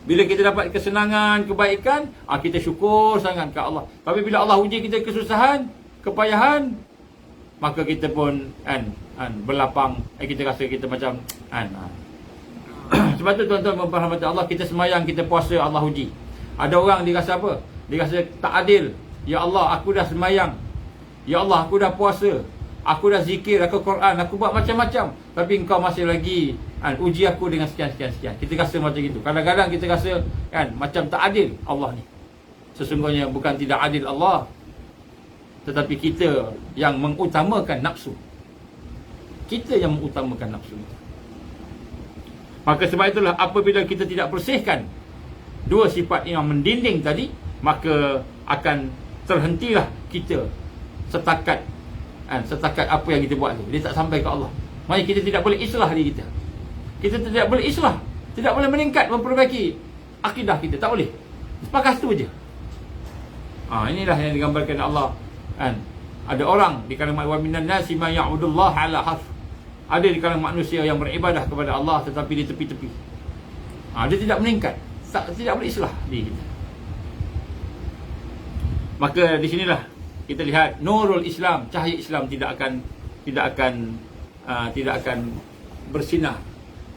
Speaker 1: Bila kita dapat kesenangan, kebaikan, kita syukur sangat ke Allah. Tapi bila Allah uji kita kesusahan, kepayahan, maka kita pun berlapang. Kita rasa kita macam sebab tu tuan-tuan memperhormati Allah, kita semayang, kita puasa, Allah uji. Ada orang dia rasa apa? Dia rasa tak adil. Ya Allah, aku dah semayang. Ya Allah, aku dah puasa. Aku dah zikir, aku Quran, aku buat macam-macam. Tapi engkau masih lagi uji aku dengan sekian. Kita rasa macam itu. Kadang-kadang kita rasa macam tak adil Allah ni. Sesungguhnya bukan tidak adil Allah, tetapi kita yang mengutamakan nafsu. Maka sebab itulah apabila kita tidak bersihkan dua sifat yang mendinding tadi, maka akan terhentilah kita setakat apa yang kita buat tu. Dia tak sampai ke Allah. Maknanya kita tidak boleh islah diri kita. Kita tidak boleh islah, tidak boleh meningkat, memperbaiki akidah kita. Tak boleh. Sepakat tu je. Inilah yang digambarkan Allah. Ada orang di kalangan wa minan nasi ma ya'budullah ala harf. Ada di kalangan manusia yang beribadah kepada Allah tetapi di tepi-tepi. Dia tidak meningkat, tidak boleh islah diri kita. Maka di sinilah kita lihat nurul Islam, cahaya Islam tidak akan bersinar.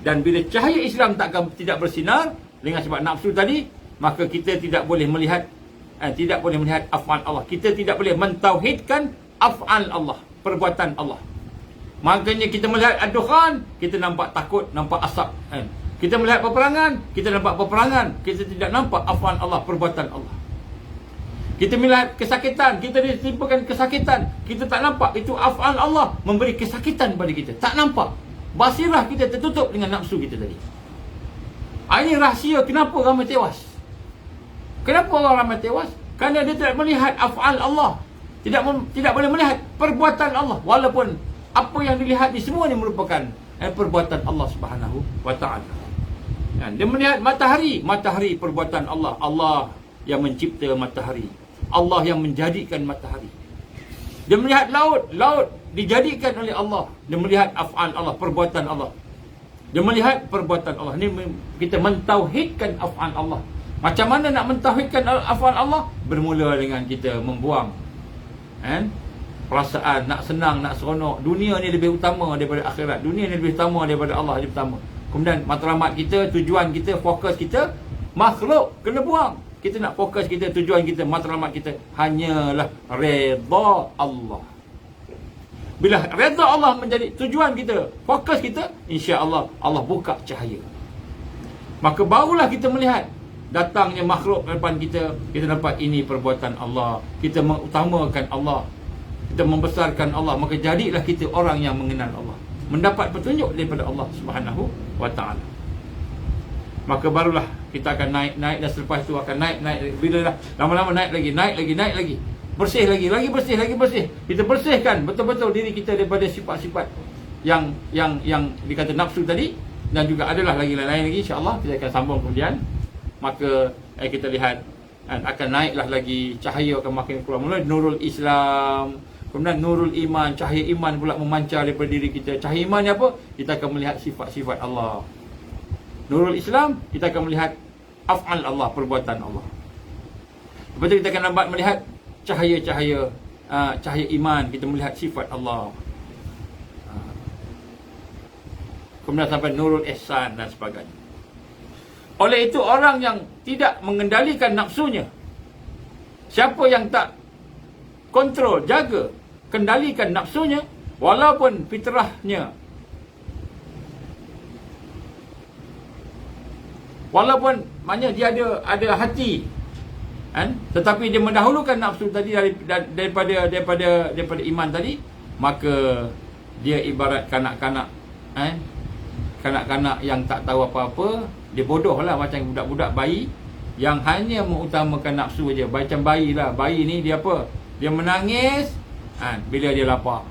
Speaker 1: Dan bila cahaya Islam tidak bersinar dengan sebab nafsu tadi, maka kita tidak boleh melihat af'al Allah. Kita tidak boleh mentauhidkan af'al Allah, perbuatan Allah. Makanya kita melihat ad-dukhan, kita nampak takut, nampak asap. Kita melihat peperangan, kita nampak peperangan. Kita tidak nampak af'al Allah, perbuatan Allah. Kita melihat kesakitan, kita ditimpakan kesakitan, kita tak nampak itu af'al Allah memberi kesakitan pada kita. Tak nampak. Basirah kita tertutup dengan nafsu kita tadi. Ini rahsia kenapa ramai tewas. Kenapa orang ramai tewas? Kerana dia tidak melihat af'al Allah. Tidak boleh melihat perbuatan Allah. Walaupun Apa yang dilihat ni semua ni merupakan perbuatan Allah Subhanahu wa taala. Dia melihat matahari, matahari perbuatan Allah. Allah yang mencipta matahari. Allah yang menjadikan matahari. Dia melihat laut, laut dijadikan oleh Allah. Dia melihat af'al Allah, perbuatan Allah. Dia melihat perbuatan Allah. Ini kita mentauhidkan af'al Allah. Macam mana nak mentauhidkan af'al Allah? Bermula dengan kita membuang perasaan nak senang, nak seronok. Dunia ni lebih utama daripada akhirat. Dunia ni lebih utama daripada Allah, lebih utama. Kemudian matlamat kita, tujuan kita, fokus kita, makhluk kena buang. Kita nak fokus kita, tujuan kita, matlamat kita hanyalah redha Allah. Bila redha Allah menjadi tujuan kita, fokus kita, insya-Allah Allah buka cahaya. Maka barulah kita melihat datangnya makhluk depan kita, kita dapat ini perbuatan Allah. Kita mengutamakan Allah, kita membesarkan Allah, maka jadilah kita orang yang mengenal Allah, mendapat petunjuk daripada Allah Subhanahu wa taala. Maka barulah kita akan naik dan selepas itu akan naik. Bila dah lama-lama naik lagi, bersih lagi bersih. Kita bersihkan betul-betul diri kita daripada sifat-sifat yang dikata nafsu tadi, dan juga adalah lain-lain lagi, insya-Allah kita akan sambung kemudian. Maka kita lihat akan naiklah lagi, cahaya akan makin keluar. Mula nurul Islam, kemudian nurul iman, cahaya iman pula memancar daripada diri kita. Cahaya iman ni apa? Kita akan melihat sifat-sifat Allah. Nurul Islam, kita akan melihat af'al Allah, perbuatan Allah. Lepas tu kita akan dapat melihat cahaya-cahaya cahaya iman, kita melihat sifat Allah. Kemudian sampai nurul ihsan dan sebagainya. Oleh itu orang yang tidak mengendalikan nafsunya, siapa yang tak kontrol, jaga, kendalikan nafsunya, walaupun fitrahnya, walaupun maknanya dia ada hati, tetapi dia mendahulukan nafsu tadi daripada iman tadi, maka dia ibarat kanak-kanak, kanak-kanak yang tak tahu apa-apa. Dia bodoh lah, macam budak-budak bayi yang hanya mengutamakan nafsu je. Macam bayi lah. Bayi ni dia apa? Dia menangis bila dia lapar.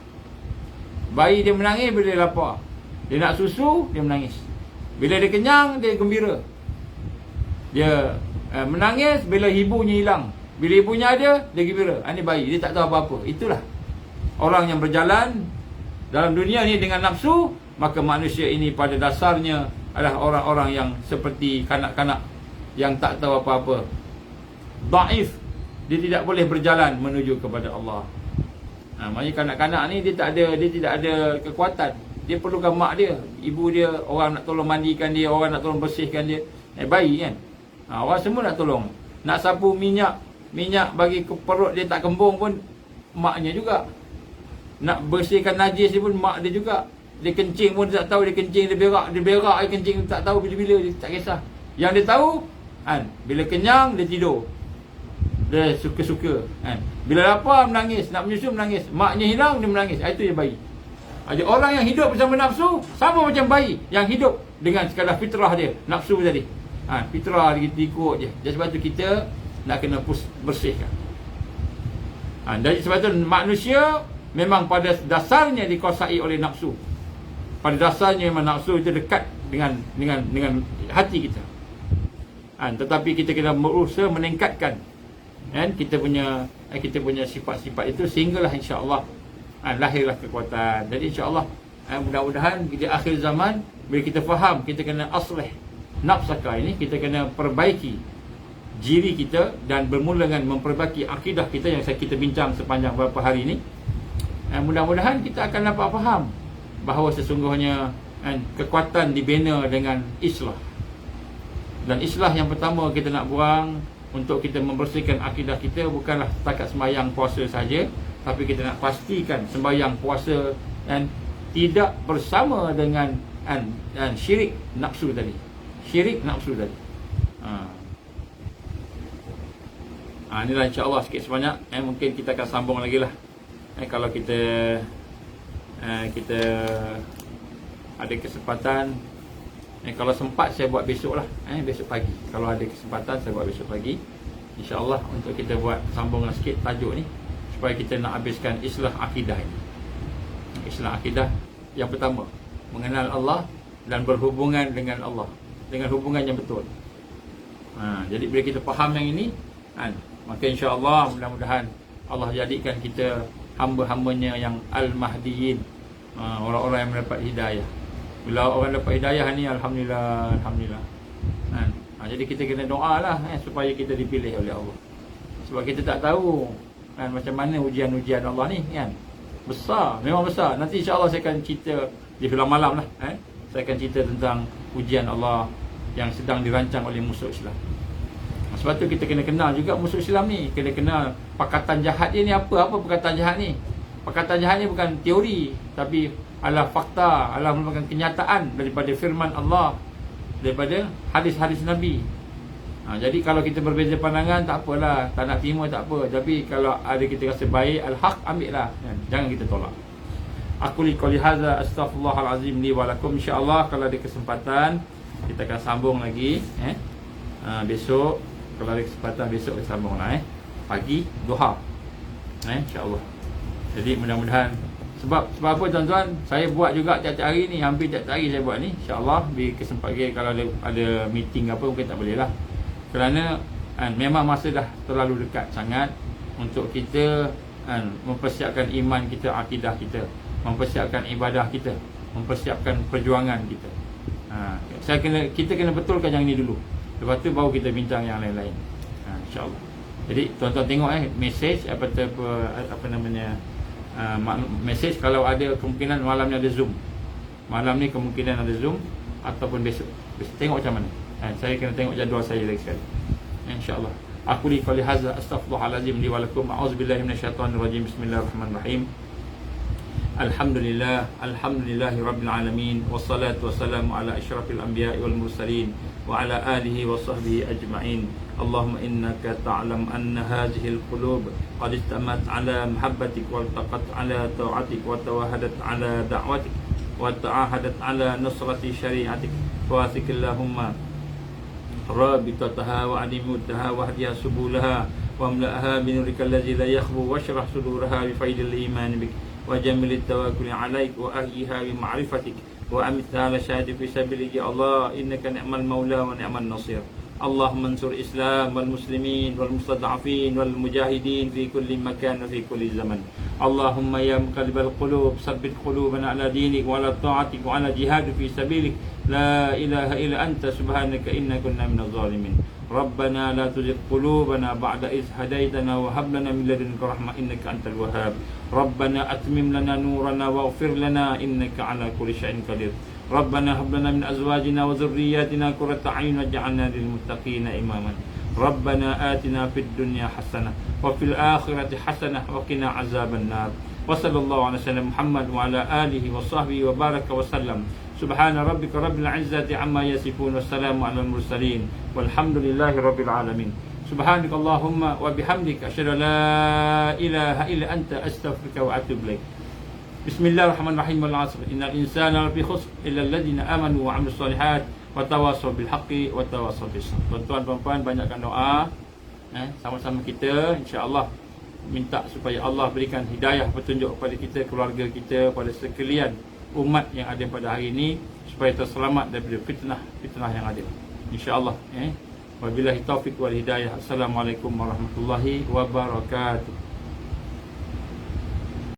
Speaker 1: Bayi dia menangis bila dia lapar. Dia nak susu, dia menangis. Bila dia kenyang, dia gembira. Dia menangis bila ibunya hilang. Bila ibunya ada, dia gembira. Ini bayi, dia tak tahu apa-apa. Itulah orang yang berjalan dalam dunia ni dengan nafsu. Maka manusia ini pada dasarnya adalah orang-orang yang seperti kanak-kanak yang tak tahu apa-apa. Dhaif. Dia tidak boleh berjalan menuju kepada Allah. Maksudnya kanak-kanak ni dia tidak ada kekuatan. Dia perlukan mak dia, ibu dia, orang nak tolong mandikan dia, orang nak tolong bersihkan dia. Bayi kan. Orang semua nak tolong. Nak sapu minyak bagi ke perut dia tak kembung pun maknya juga. Nak bersihkan najis dia pun mak dia juga. Dia kencing pun dia tak tahu, dia kencing, dia berak air kencing tak tahu bila-bila, dia tak kisah. Yang dia tahu bila kenyang dia tidur. Dia suka-suka bila lapar menangis, nak menyusu menangis, maknya hilang dia menangis. Itu dia bayi. Jadi orang yang hidup bersama nafsu sama macam bayi yang hidup dengan sekadar fitrah dia, nafsu tadi. Fitrah dia ikut je. Jadi sebab tu kita nak kena bersihkan. Jadi sebab tu manusia memang pada dasarnya dikuasai oleh nafsu. Pada dasarnya memang nafsu itu dekat dengan hati kita. Tetapi kita kena berusaha meningkatkan kita punya sifat-sifat itu, sehinggalah insya-Allah lahirlah kekuatan. Jadi insya-Allah mudah-mudahan di akhir zaman bila kita faham kita kena aslih nafsaka ini, kita kena perbaiki diri kita dan bermula dengan memperbaiki akidah kita yang kita bincang sepanjang beberapa hari ini. Mudah-mudahan kita akan dapat faham bahawa sesungguhnya kekuatan dibina dengan islah. Dan islah yang pertama kita nak buang untuk kita membersihkan akidah kita bukanlah setakat sembahyang puasa saja, tapi kita nak pastikan sembahyang puasa tidak bersama dengan syirik nafsu tadi. Syirik nafsu tadi. Inilah insya-Allah sikit sebanyak. Mungkin kita akan sambung lagi lah. Kalau kita ada kesempatan, kalau sempat saya buat besok lah, besok pagi. Kalau ada kesempatan saya buat besok pagi, insya-Allah, untuk kita buat sambungan sikit tajuk ni supaya kita nak habiskan islah akidah ini. Islam akidah yang pertama, mengenal Allah dan berhubungan dengan Allah, dengan hubungan yang betul. Jadi bila kita faham yang ini, maka insya-Allah mudah-mudahan Allah jadikan kita hamba-hambanya yang al-mahdiyin, orang-orang yang mendapat hidayah. Bila orang dapat hidayah ni, alhamdulillah, alhamdulillah. Jadi kita kena doa lah supaya kita dipilih oleh Allah. Sebab kita tak tahu macam mana ujian-ujian Allah ni kan. Besar, memang besar. Nanti insya-Allah saya akan cerita di film malam lah. Saya akan cerita tentang ujian Allah yang sedang dirancang oleh musuh Islam. Sebab tu kita kena kenal juga musuh Islam ni. Kena kenal pakatan jahat dia ni apa pakatan jahat ni. Pakatan jahat ni bukan teori, tapi adalah fakta, adalah merupakan kenyataan daripada firman Allah, daripada hadis-hadis Nabi. Jadi kalau kita berbeza pandangan, tak apalah, tak nak terima tak apa. Tapi kalau ada kita rasa baik, al-haq, ambil lah, jangan kita tolak. Aku liqali hadza astaghfirullahalazim li wa lakum. InsyaAllah kalau ada kesempatan kita akan sambung lagi besok. Kalau ada kesempatan besok kita sambung lah pagi duha, insyaAllah. Jadi mudah-mudahan, sebab apa tuan-tuan, saya buat juga tiap-tiap hari ni, hampir tiap-tiap hari saya buat ni. InsyaAllah bila kesempatan, kalau ada meeting apa mungkin tak boleh lah. Kerana memang masa dah terlalu dekat sangat untuk kita mempersiapkan iman kita, akidah kita, mempersiapkan ibadah kita, mempersiapkan perjuangan kita. Kita kena betulkan yang ni dulu. Lepas tu baru kita bincang yang lain-lain. InsyaAllah. Jadi tuan-tuan tengok mesej apa namanya, mesej kalau ada kemungkinan malam ni ada Zoom. Malam ni kemungkinan ada Zoom ataupun besok. Tengok macam mana. Saya kena tengok jadual saya lagi sekali. InsyaAllah. Aku li qali hadza astaghfirullahalazim li wa lakum. A'udzubillahi minasyaitonirrajim. Bismillahirrahmanirrahim. Alhamdulillah, alhamdulillahi rabbil alamin, wassalatu wassalamu ala asyrafil anbiya'i wal mursalin wa ala alihi wa sahbihi ajma'in. Allahumma innaka ta'lam anna hadhihi al-qulub qad istamat ala mahabbatik wa taqat ala ta'atik wa tawahadat ala da'watik wa ta'ahadat ala nusrati syari'atik wa asikillahumma rabitataha wa adimutaha wa hadiya subulaha wa amla'aha binurika allazi la yakhbu wa syrah suduraha bi faidil iman bik wa jamil tawakkul alaik wa ahyiha bi ma'rifatik wa amitha ala syahadi fi sabilik. Ya Allah, innaka ni'mal maula wa ni'mal nasir. Allahumma ansur Islam wal muslimin wal mustad'afin wal mujahidin fi kulli makan wa fi kulli zaman. Allahumma ya muqallibal qulub sabbit qulubana ala dinik wa ala ta'atik wa ala jihad fi sabilik. La ilaha illa anta subhanaka inna kunna minaz zalimin. Rabbana la tuzigh qulubana ba'da idh hadaytana wa hab lana min ladunka rahmah innaka antal wahhab. Rabbana atmim lana nurana waghfir lana innaka ala kulli syai'in qadir. Rabbana hab lana min azwajina wa dhurriyyatina qurrata a'yun waj'alna lil muttaqina imaman. Rabbana atina fid dunya hasanah wa fil akhirati hasanah wa qina azaban nar. Wa sallallahu ala sayyidina Muhammad wa ala alihi wa sahbihi wa baraka wa sallam. Subhana rabbika rabbil izzati amma yasifun, wassalamu alal mursalin, walhamdulillahi rabbil alamin. Subhanakallahumma wa bihamdika asyhadu an la ilaha illa anta astaghfiruka wa atubu ilaik. Bismillahirrahmanirrahim. Wal 'asr innal insana lafi khusr illa alladhina amanu wa 'amilus shalihat wa tawassaw bil haqqi wa tawassaw bis sabr. Tuan-tuan puan, banyakkan doa sama-sama kita, insya-Allah minta supaya Allah berikan hidayah, petunjuk kepada kita, keluarga kita, pada sekalian umat yang ada pada hari ini, supaya terselamat daripada fitnah yang ada, insya-Allah. Wabillahi taufiq wal hidayah. Assalamualaikum warahmatullahi wabarakatuh.